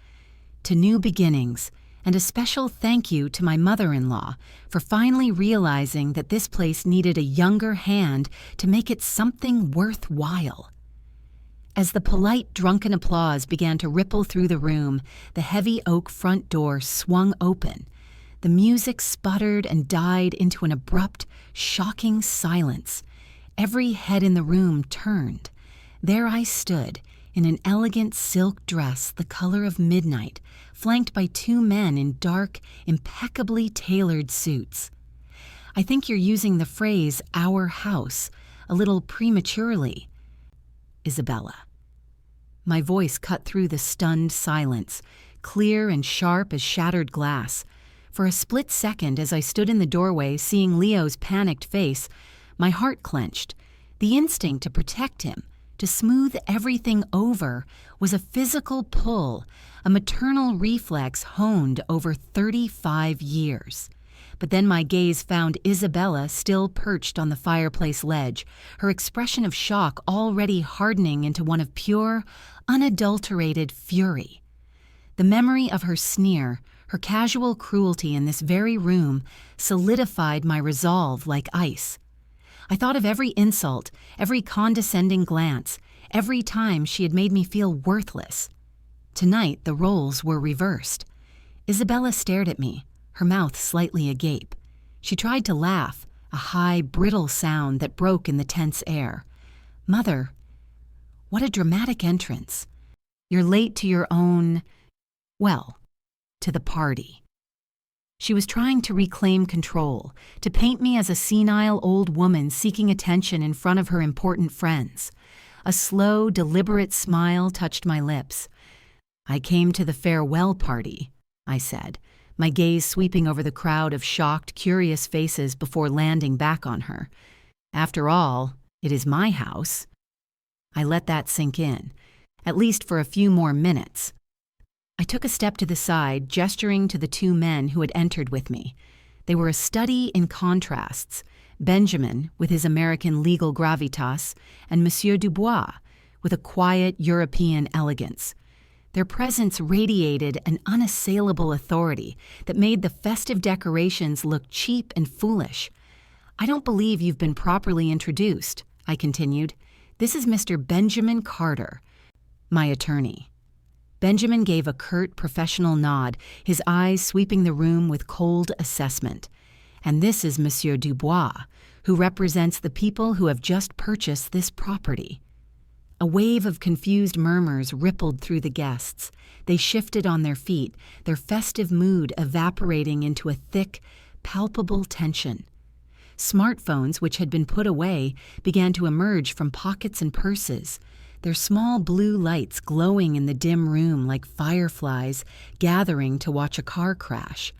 "To new beginnings, and a special thank you to my mother-in-law for finally realizing that this place needed a younger hand to make it something worthwhile." As the polite, drunken applause began to ripple through the room, the heavy oak front door swung open. The music sputtered and died into an abrupt, shocking silence. Every head in the room turned. There I stood, in an elegant silk dress the color of midnight, flanked by two men in dark, impeccably tailored suits. "I think you're using the phrase 'our house' a little prematurely, Isabella." My voice cut through the stunned silence, clear and sharp as shattered glass. For a split second, as I stood in the doorway seeing Leo's panicked face, my heart clenched. The instinct to protect him, to smooth everything over, was a physical pull, a maternal reflex honed over 35 years. But then my gaze found Isabella still perched on the fireplace ledge, her expression of shock already hardening into one of pure, unadulterated fury. The memory of her sneer, her casual cruelty in this very room, solidified my resolve like ice. I thought of every insult, every condescending glance, every time she had made me feel worthless. Tonight, the roles were reversed. Isabella stared at me, her mouth slightly agape. She tried to laugh, a high, brittle sound that broke in the tense air. "Mother, what a dramatic entrance. You're late to your own, well, to the party." She was trying to reclaim control, to paint me as a senile old woman seeking attention in front of her important friends. A slow, deliberate smile touched my lips. "I came to the farewell party," I said, my gaze sweeping over the crowd of shocked, curious faces before landing back on her. "After all, it is my house." I let that sink in, at least for a few more minutes. I took a step to the side, gesturing to the two men who had entered with me. They were a study in contrasts. Benjamin, with his American legal gravitas, and Monsieur Dubois, with a quiet European elegance. Their presence radiated an unassailable authority that made the festive decorations look cheap and foolish. "I don't believe you've been properly introduced," I continued. "This is Mr. Benjamin Carter, my attorney." Benjamin gave a curt, professional nod, his eyes sweeping the room with cold assessment. "And this is Monsieur Dubois, who represents the people who have just purchased this property." A wave of confused murmurs rippled through the guests. They shifted on their feet, their festive mood evaporating into a thick, palpable tension. Smartphones, which had been put away, began to emerge from pockets and purses, their small blue lights glowing in the dim room like fireflies gathering to watch a car crash.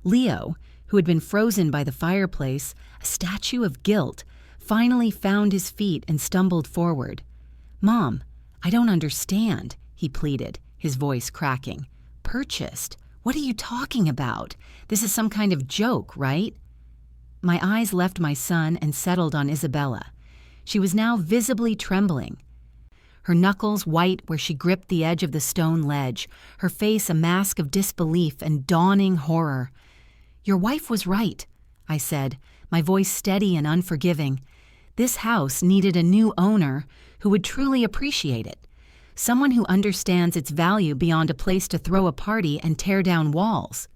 Leo, who had been frozen by the fireplace, a statue of guilt, finally found his feet and stumbled forward. "Mom, I don't understand," he pleaded, his voice cracking. "Purchased? What are you talking about? This is some kind of joke, right?" My eyes left my son and settled on Isabella. She was now visibly trembling. Her knuckles white where she gripped the edge of the stone ledge, her face a mask of disbelief and dawning horror. "Your wife was right," I said, my voice steady and unforgiving. "This house needed a new owner who would truly appreciate it, someone who understands its value beyond a place to throw a party and tear down walls."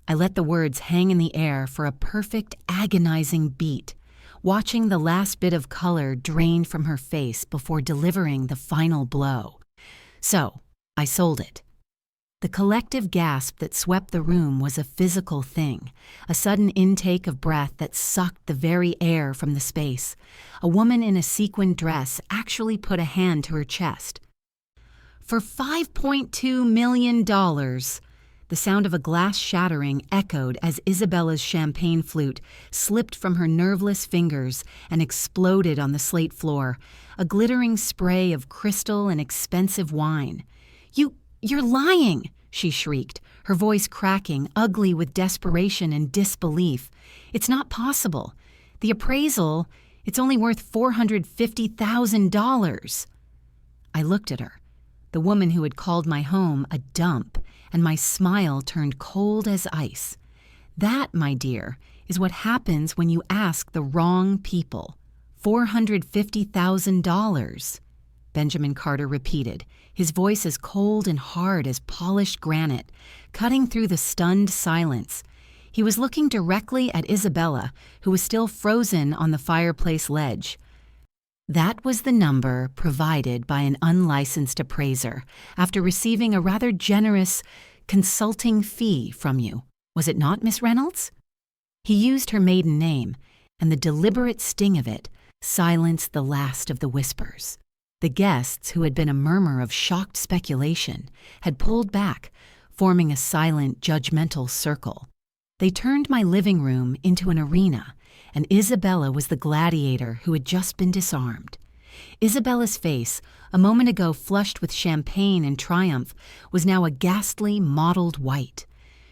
I let the words hang in the air for a perfect, agonizing beat, watching the last bit of color drain from her face before delivering the final blow. "So, I sold it." The collective gasp that swept the room was a physical thing, a sudden intake of breath that sucked the very air from the space. A woman in a sequined dress actually put a hand to her chest. "For $5.2 million. The sound of a glass shattering echoed as Isabella's champagne flute slipped from her nerveless fingers and exploded on the slate floor, a glittering spray of crystal and expensive wine. You're lying," she shrieked, her voice cracking, ugly with desperation and disbelief. "It's not possible. The appraisal, it's only worth $450,000. I looked at her, the woman who had called my home a dump, and my smile turned cold as ice. "That, my dear, is what happens when you ask the wrong people. $450,000. Benjamin Carter repeated, his voice as cold and hard as polished granite, cutting through the stunned silence. He was looking directly at Isabella, who was still frozen on the fireplace ledge. "That was the number provided by an unlicensed appraiser after receiving a rather generous consulting fee from you, was it not, Miss Reynolds?" He used her maiden name, and the deliberate sting of it silenced the last of the whispers. The guests, who had been a murmur of shocked speculation, had pulled back, forming a silent, judgmental circle. They turned my living room into an arena, and Isabella was the gladiator who had just been disarmed. Isabella's face, a moment ago flushed with champagne and triumph, was now a ghastly, mottled white.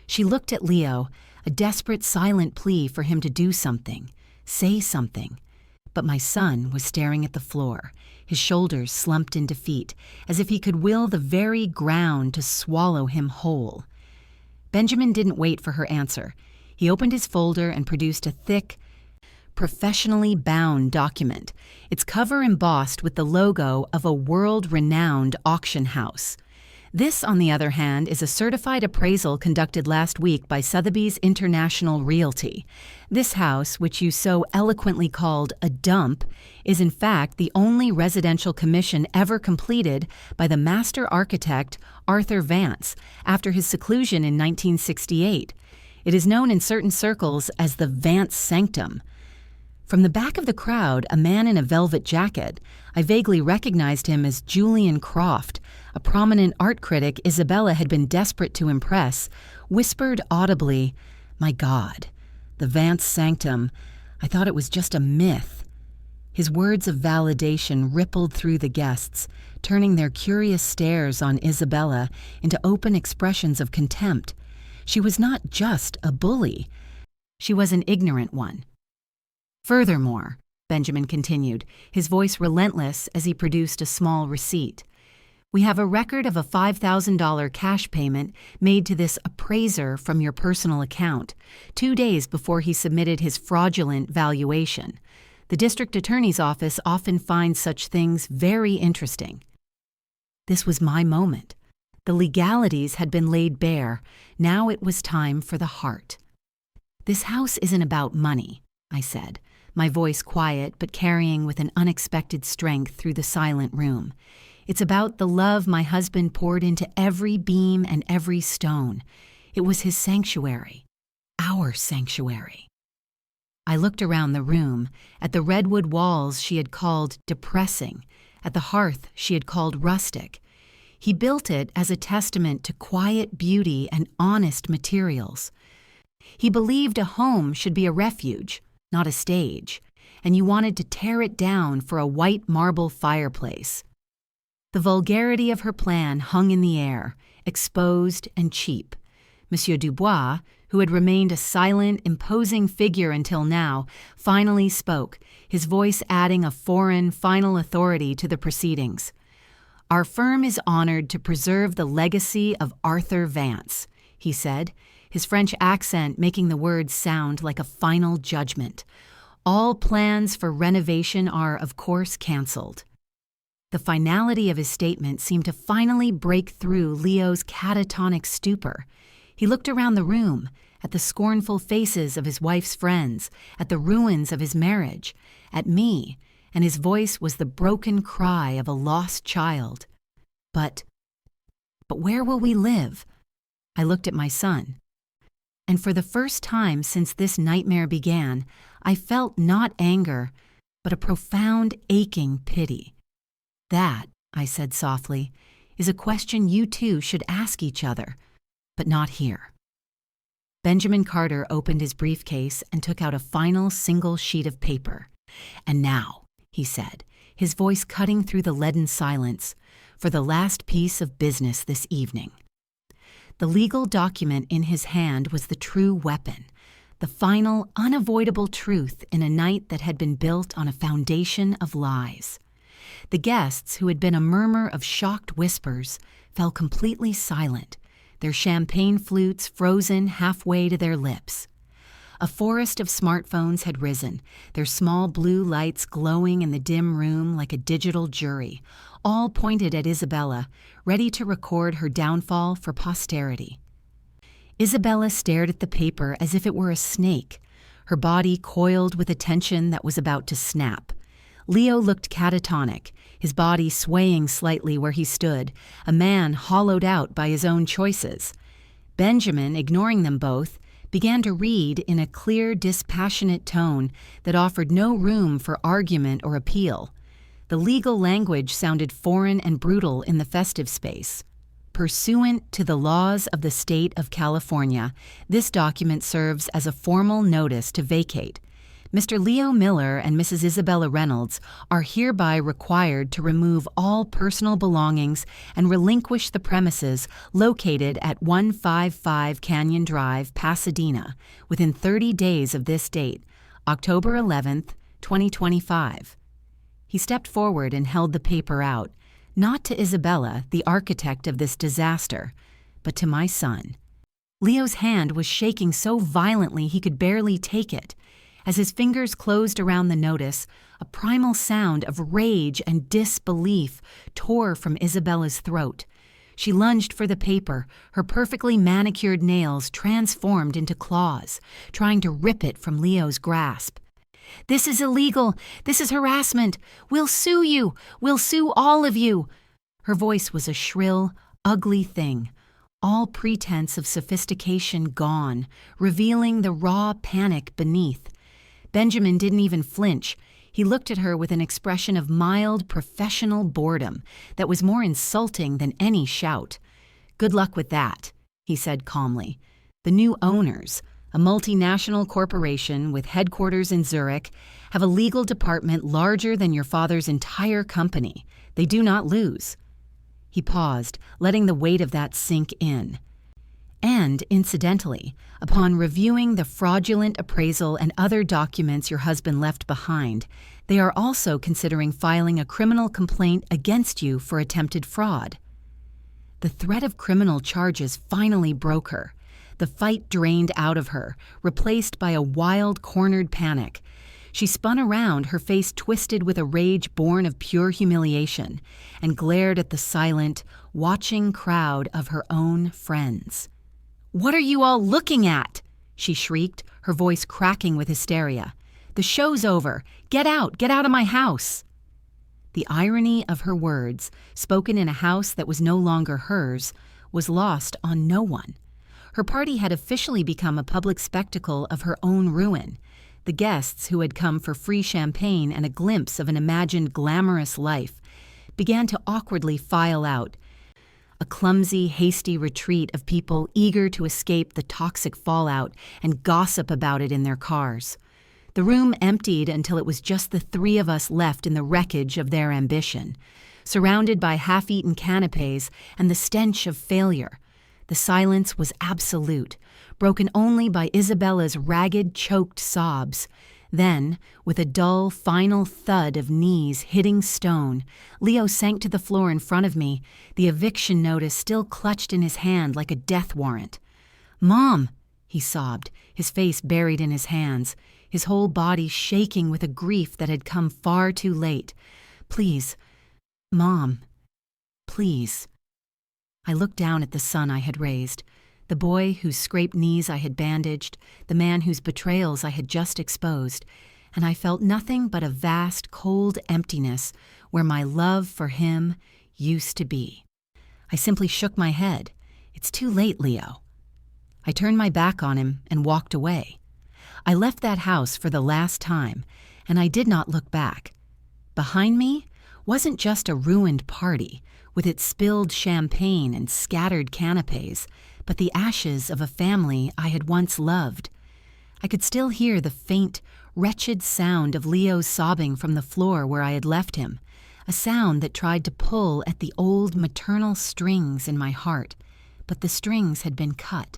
She looked at Leo, a desperate, silent plea for him to do something, say something. But my son was staring at the floor, his shoulders slumped in defeat, as if he could will the very ground to swallow him whole. Benjamin didn't wait for her answer. He opened his folder and produced a thick, professionally bound document, its cover embossed with the logo of a world-renowned auction house. This, on the other hand, is a certified appraisal conducted last week by Sotheby's International Realty. This house, which you so eloquently called a dump, is in fact the only residential commission ever completed by the master architect Arthur Vance after his seclusion in 1968. It is known in certain circles as the Vance Sanctum. From the back of the crowd, a man in a velvet jacket, I vaguely recognized him as Julian Croft, a prominent art critic Isabella had been desperate to impress, whispered audibly, "My God, the Vance Sanctum, I thought it was just a myth." His words of validation rippled through the guests, turning their curious stares on Isabella into open expressions of contempt. She was not just a bully. She was an ignorant one. Furthermore, Benjamin continued, his voice relentless as he produced a small receipt, we have a record of a $5,000 cash payment made to this appraiser from your personal account, 2 days before he submitted his fraudulent valuation. The district attorney's office often finds such things very interesting. This was my moment. The legalities had been laid bare. Now it was time for the heart. This house isn't about money, I said, my voice quiet but carrying with an unexpected strength through the silent room. It's about the love my husband poured into every beam and every stone. It was his sanctuary, our sanctuary. I looked around the room, at the redwood walls she had called depressing, at the hearth she had called rustic. He built it as a testament to quiet beauty and honest materials. He believed a home should be a refuge, not a stage, and you wanted to tear it down for a white marble fireplace. The vulgarity of her plan hung in the air, exposed and cheap. Monsieur Dubois, who had remained a silent, imposing figure until now, finally spoke, his voice adding a foreign, final authority to the proceedings. Our firm is honored to preserve the legacy of Arthur Vance, he said, his French accent making the words sound like a final judgment. All plans for renovation are, of course, canceled. The finality of his statement seemed to finally break through Leo's catatonic stupor. He looked around the room, at the scornful faces of his wife's friends, at the ruins of his marriage, at me, and his voice was the broken cry of a lost child. But where will we live? I looked at my son. And for the first time since this nightmare began, I felt not anger, but a profound aching pity. That, I said softly, is a question you two should ask each other, but not here. Benjamin Carter opened his briefcase and took out a final single sheet of paper. And now, he said, his voice cutting through the leaden silence, for the last piece of business this evening. The legal document in his hand was the true weapon, the final, unavoidable truth in a night that had been built on a foundation of lies. The guests, who had been a murmur of shocked whispers, fell completely silent, their champagne flutes frozen halfway to their lips. A forest of smartphones had risen, their small blue lights glowing in the dim room like a digital jury, all pointed at Isabella, ready to record her downfall for posterity. Isabella stared at the paper as if it were a snake, her body coiled with a tension that was about to snap. Leo looked catatonic, his body swaying slightly where he stood, a man hollowed out by his own choices. Benjamin, ignoring them both, began to read in a clear, dispassionate tone that offered no room for argument or appeal. The legal language sounded foreign and brutal in the festive space. Pursuant to the laws of the state of California, this document serves as a formal notice to vacate. Mr. Leo Miller and Mrs. Isabella Reynolds are hereby required to remove all personal belongings and relinquish the premises located at 155 Canyon Drive, Pasadena, within 30 days of this date, October 11th, 2025. He stepped forward and held the paper out, not to Isabella, the architect of this disaster, but to my son. Leo's hand was shaking so violently he could barely take it. As his fingers closed around the notice, a primal sound of rage and disbelief tore from Isabella's throat. She lunged for the paper, her perfectly manicured nails transformed into claws, trying to rip it from Leo's grasp. "This is illegal! This is harassment! We'll sue you! We'll sue all of you!" Her voice was a shrill, ugly thing, all pretense of sophistication gone, revealing the raw panic beneath. Benjamin didn't even flinch. He looked at her with an expression of mild, professional boredom that was more insulting than any shout. "Good luck with that," he said calmly. "The new owners, a multinational corporation with headquarters in Zurich, have a legal department larger than your father's entire company. They do not lose." He paused, letting the weight of that sink in. And, incidentally, upon reviewing the fraudulent appraisal and other documents your husband left behind, they are also considering filing a criminal complaint against you for attempted fraud. The threat of criminal charges finally broke her. The fight drained out of her, replaced by a wild, cornered panic. She spun around, her face twisted with a rage born of pure humiliation, and glared at the silent, watching crowd of her own friends. "What are you all looking at?" she shrieked, her voice cracking with hysteria. "The show's over. Get out of my house." The irony of her words, spoken in a house that was no longer hers, was lost on no one. Her party had officially become a public spectacle of her own ruin. The guests, who had come for free champagne and a glimpse of an imagined glamorous life, began to awkwardly file out, a clumsy, hasty retreat of people eager to escape the toxic fallout and gossip about it in their cars. The room emptied until it was just the three of us left in the wreckage of their ambition, surrounded by half-eaten canapes and the stench of failure. The silence was absolute, broken only by Isabella's ragged, choked sobs. Then, with a dull, final thud of knees hitting stone, Leo sank to the floor in front of me, the eviction notice still clutched in his hand like a death warrant. "Mom!" he sobbed, his face buried in his hands, his whole body shaking with a grief that had come far too late. "Please, Mom, please." I looked down at the son I had raised, the boy whose scraped knees I had bandaged, the man whose betrayals I had just exposed, and I felt nothing but a vast, cold emptiness where my love for him used to be. I simply shook my head. "It's too late, Leo." I turned my back on him and walked away. I left that house for the last time, and I did not look back. Behind me wasn't just a ruined party, with its spilled champagne and scattered canapes, but the ashes of a family I had once loved. I could still hear the faint, wretched sound of Leo's sobbing from the floor where I had left him, a sound that tried to pull at the old maternal strings in my heart, but the strings had been cut.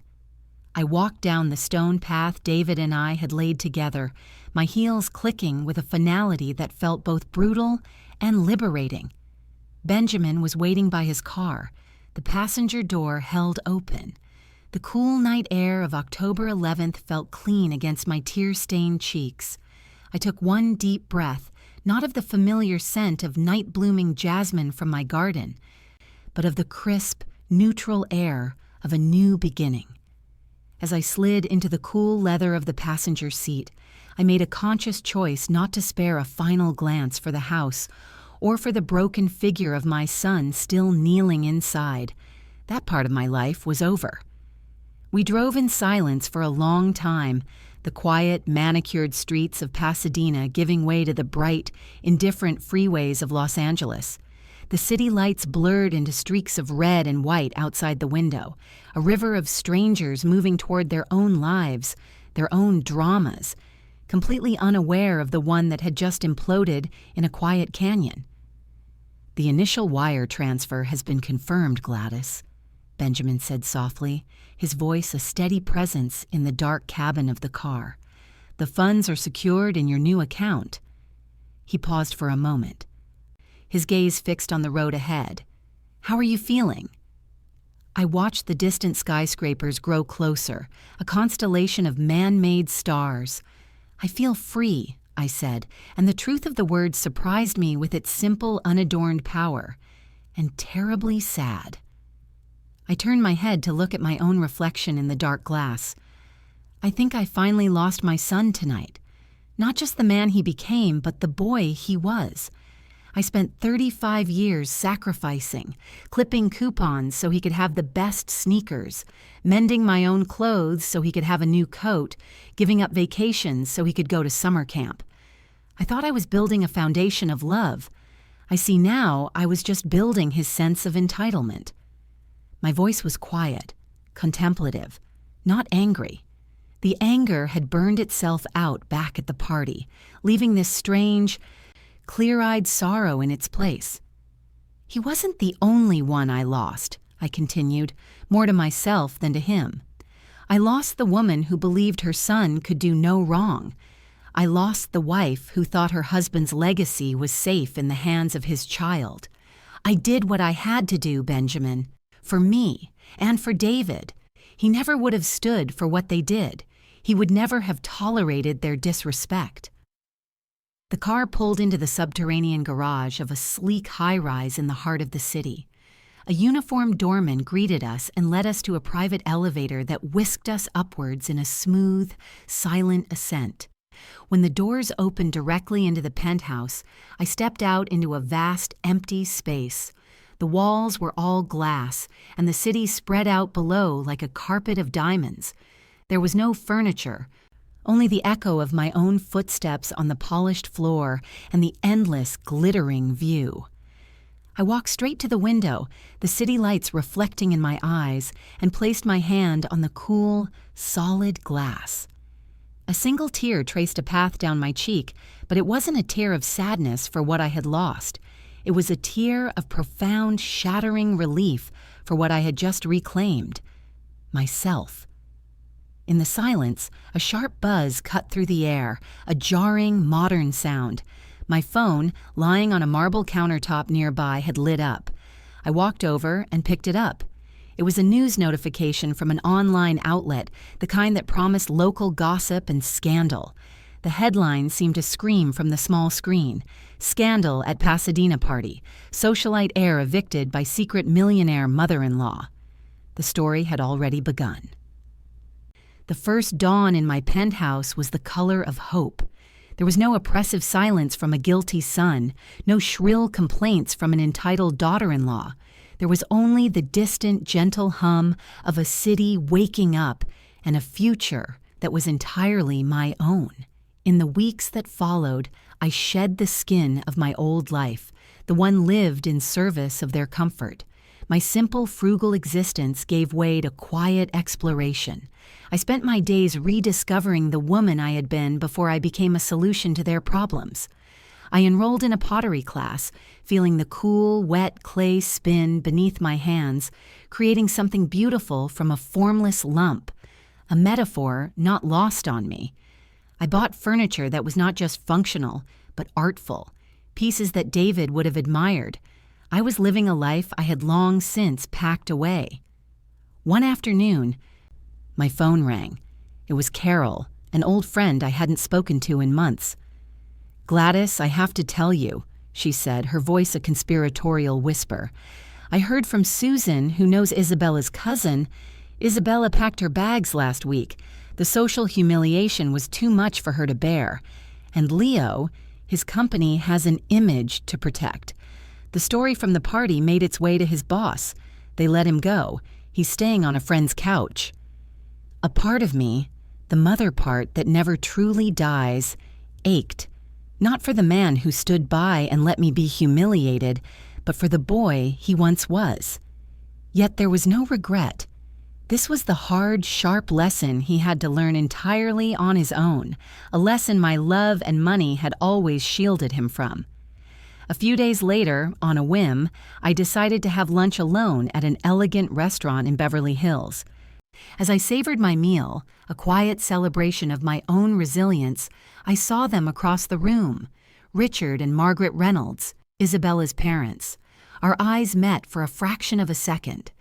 I walked down the stone path David and I had laid together, my heels clicking with a finality that felt both brutal and liberating. Benjamin was waiting by his car, the passenger door held open. The cool night air of October 11th felt clean against my tear-stained cheeks. I took one deep breath, not of the familiar scent of night-blooming jasmine from my garden, but of the crisp, neutral air of a new beginning. As I slid into the cool leather of the passenger seat, I made a conscious choice not to spare a final glance for the house or for the broken figure of my son still kneeling inside. That part of my life was over. We drove in silence for a long time, the quiet, manicured streets of Pasadena giving way to the bright, indifferent freeways of Los Angeles. The city lights blurred into streaks of red and white outside the window, a river of strangers moving toward their own lives, their own dramas, completely unaware of the one that had just imploded in a quiet canyon. "The initial wire transfer has been confirmed, Gladys," Benjamin said softly, his voice a steady presence in the dark cabin of the car. "The funds are secured in your new account." He paused for a moment, his gaze fixed on the road ahead. "How are you feeling?" I watched the distant skyscrapers grow closer, a constellation of man-made stars. "I feel free," I said, and the truth of the words surprised me with its simple, unadorned power, and terribly sad. I turned my head to look at my own reflection in the dark glass. I think I finally lost my son tonight. Not just the man he became, but the boy he was. I spent 35 years sacrificing, clipping coupons so he could have the best sneakers, mending my own clothes so he could have a new coat, giving up vacations so he could go to summer camp. I thought I was building a foundation of love. I see now I was just building his sense of entitlement. My voice was quiet, contemplative, not angry. The anger had burned itself out back at the party, leaving this strange, clear-eyed sorrow in its place. He wasn't the only one I lost, I continued, more to myself than to him. I lost the woman who believed her son could do no wrong. I lost the wife who thought her husband's legacy was safe in the hands of his child. I did what I had to do, Benjamin, for me and for David. He never would have stood for what they did. He would never have tolerated their disrespect. The car pulled into the subterranean garage of a sleek high-rise in the heart of the city. A uniformed doorman greeted us and led us to a private elevator that whisked us upwards in a smooth, silent ascent. When the doors opened directly into the penthouse, I stepped out into a vast, empty space. The walls were all glass, and the city spread out below like a carpet of diamonds. There was no furniture, only the echo of my own footsteps on the polished floor and the endless, glittering view. I walked straight to the window, the city lights reflecting in my eyes, and placed my hand on the cool, solid glass. A single tear traced a path down my cheek, but it wasn't a tear of sadness for what I had lost. It was a tear of profound, shattering relief for what I had just reclaimed, myself. In the silence, a sharp buzz cut through the air, a jarring, modern sound. My phone, lying on a marble countertop nearby, had lit up. I walked over and picked it up. It was a news notification from an online outlet, the kind that promised local gossip and scandal. The headline seemed to scream from the small screen. Scandal at Pasadena party. Socialite heir evicted by secret millionaire mother-in-law. The story had already begun. The first dawn in my penthouse was the color of hope. There was no oppressive silence from a guilty son, no shrill complaints from an entitled daughter-in-law. There was only the distant, gentle hum of a city waking up and a future that was entirely my own. In the weeks that followed, I shed the skin of my old life, the one lived in service of their comfort. My simple, frugal existence gave way to quiet exploration. I spent my days rediscovering the woman I had been before I became a solution to their problems. I enrolled in a pottery class, feeling the cool, wet clay spin beneath my hands, creating something beautiful from a formless lump, a metaphor not lost on me. I bought furniture that was not just functional, but artful, pieces that David would have admired. I was living a life I had long since packed away. One afternoon, my phone rang. It was Carol, an old friend I hadn't spoken to in months. "Gladys, I have to tell you," she said, her voice a conspiratorial whisper. "I heard from Susan, who knows Isabella's cousin. Isabella packed her bags last week. The social humiliation was too much for her to bear. And Leo, his company has an image to protect. The story from the party made its way to his boss. They let him go. He's staying on a friend's couch." A part of me, the mother part that never truly dies, ached, not for the man who stood by and let me be humiliated, but for the boy he once was. Yet there was no regret. This was the hard, sharp lesson he had to learn entirely on his own, a lesson my love and money had always shielded him from. A few days later, on a whim, I decided to have lunch alone at an elegant restaurant in Beverly Hills. As I savored my meal, a quiet celebration of my own resilience, I saw them across the room, Richard and Margaret Reynolds, Isabella's parents. Our eyes met for a fraction of a second.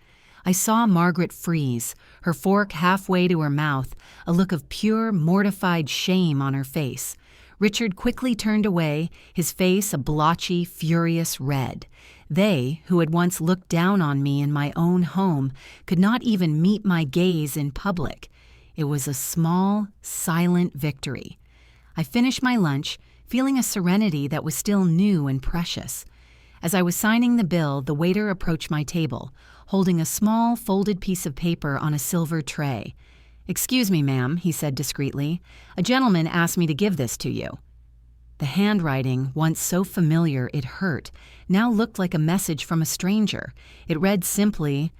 I saw Margaret freeze, her fork halfway to her mouth, a look of pure, mortified shame on her face. Richard quickly turned away, his face a blotchy, furious red. They, who had once looked down on me in my own home, could not even meet my gaze in public. It was a small, silent victory. I finished my lunch, feeling a serenity that was still new and precious. As I was signing the bill, the waiter approached my table, holding a small, folded piece of paper on a silver tray. "Excuse me, ma'am," he said discreetly. "A gentleman asked me to give this to you." The handwriting, once so familiar it hurt, now looked like a message from a stranger. It read simply,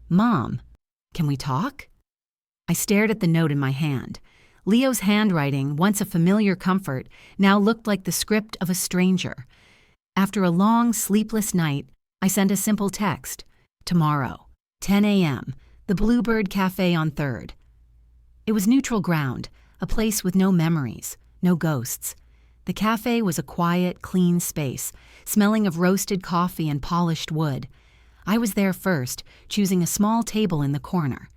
"Mom, can we talk?" I stared at the note in my hand. Leo's handwriting, once a familiar comfort, now looked like the script of a stranger. After a long, sleepless night, I sent a simple text, "Tomorrow, 10 a.m., the Bluebird Cafe on 3rd. It was neutral ground, a place with no memories, no ghosts. The cafe was a quiet, clean space, smelling of roasted coffee and polished wood. I was there first, choosing a small table in the corner.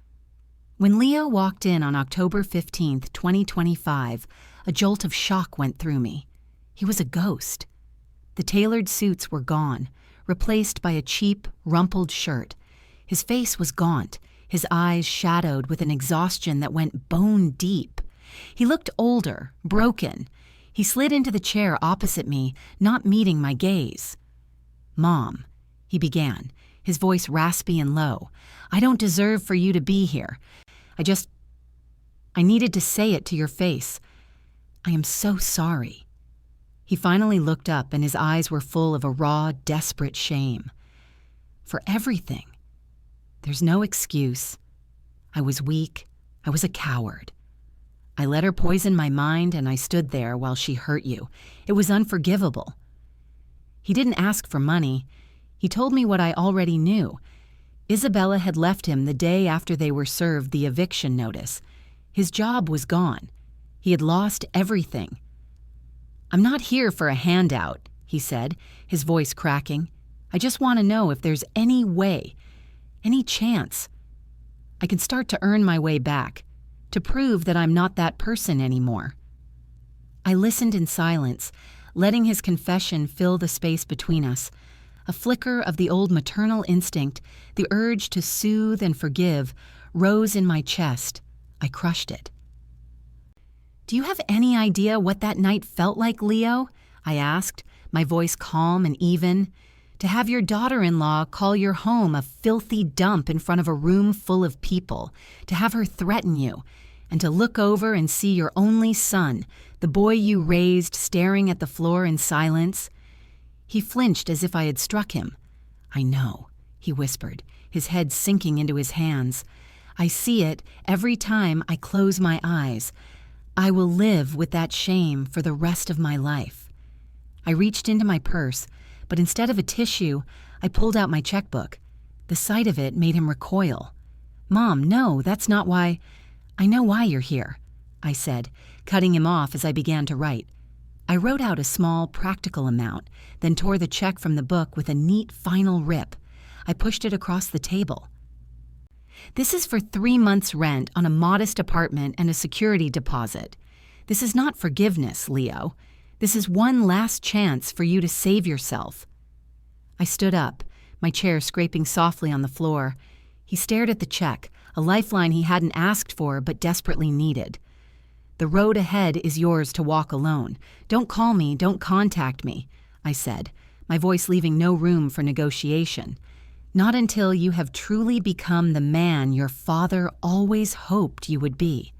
When Leo walked in on October 15th, 2025, a jolt of shock went through me. He was a ghost. The tailored suits were gone, replaced by a cheap, rumpled shirt. His face was gaunt, his eyes shadowed with an exhaustion that went bone deep. He looked older, broken. He slid into the chair opposite me, not meeting my gaze. "Mom," he began, his voice raspy and low, "I don't deserve for you to be here. I needed to say it to your face. I am so sorry." He finally looked up and his eyes were full of a raw, desperate shame. For everything. There's no excuse. I was weak. I was a coward. I let her poison my mind and I stood there while she hurt you. It was unforgivable. He didn't ask for money. He told me what I already knew. Isabella had left him the day after they were served the eviction notice. His job was gone. He had lost everything. "I'm not here for a handout," he said, his voice cracking. "I just want to know if there's any way, any chance. I can start to earn my way back, to prove that I'm not that person anymore." I listened in silence, letting his confession fill the space between us. A flicker of the old maternal instinct, the urge to soothe and forgive, rose in my chest. I crushed it. "Do you have any idea what that night felt like, Leo?" I asked, my voice calm and even. "To have your daughter-in-law call your home a filthy dump in front of a room full of people, to have her threaten you, and to look over and see your only son, the boy you raised, staring at the floor in silence." He flinched as if I had struck him. "I know," he whispered, his head sinking into his hands. "I see it every time I close my eyes. I will live with that shame for the rest of my life." I reached into my purse, but instead of a tissue, I pulled out my checkbook. The sight of it made him recoil. "Mom, no, that's not why—" "I know why you're here," I said, cutting him off as I began to write. I wrote out a small, practical amount, then tore the check from the book with a neat final rip. I pushed it across the table. "This is for 3 months' rent on a modest apartment and a security deposit. This is not forgiveness, Leo. This is one last chance for you to save yourself." I stood up, my chair scraping softly on the floor. He stared at the check, a lifeline he hadn't asked for but desperately needed. "The road ahead is yours to walk alone. Don't call me, don't contact me," I said, my voice leaving no room for negotiation. "Not until you have truly become the man your father always hoped you would be."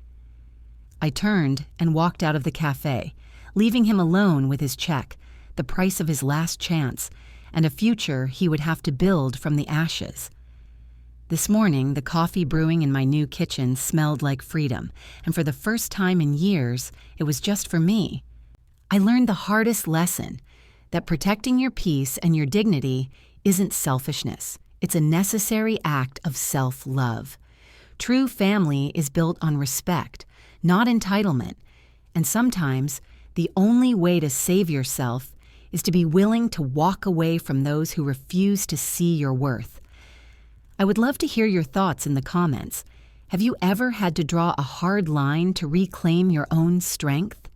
I turned and walked out of the cafe, leaving him alone with his check, the price of his last chance, and a future he would have to build from the ashes. This morning, the coffee brewing in my new kitchen smelled like freedom, and for the first time in years, it was just for me. I learned the hardest lesson, that protecting your peace and your dignity isn't selfishness. It's a necessary act of self-love. True family is built on respect, not entitlement, and sometimes the only way to save yourself is to be willing to walk away from those who refuse to see your worth. I would love to hear your thoughts in the comments. Have you ever had to draw a hard line to reclaim your own strength?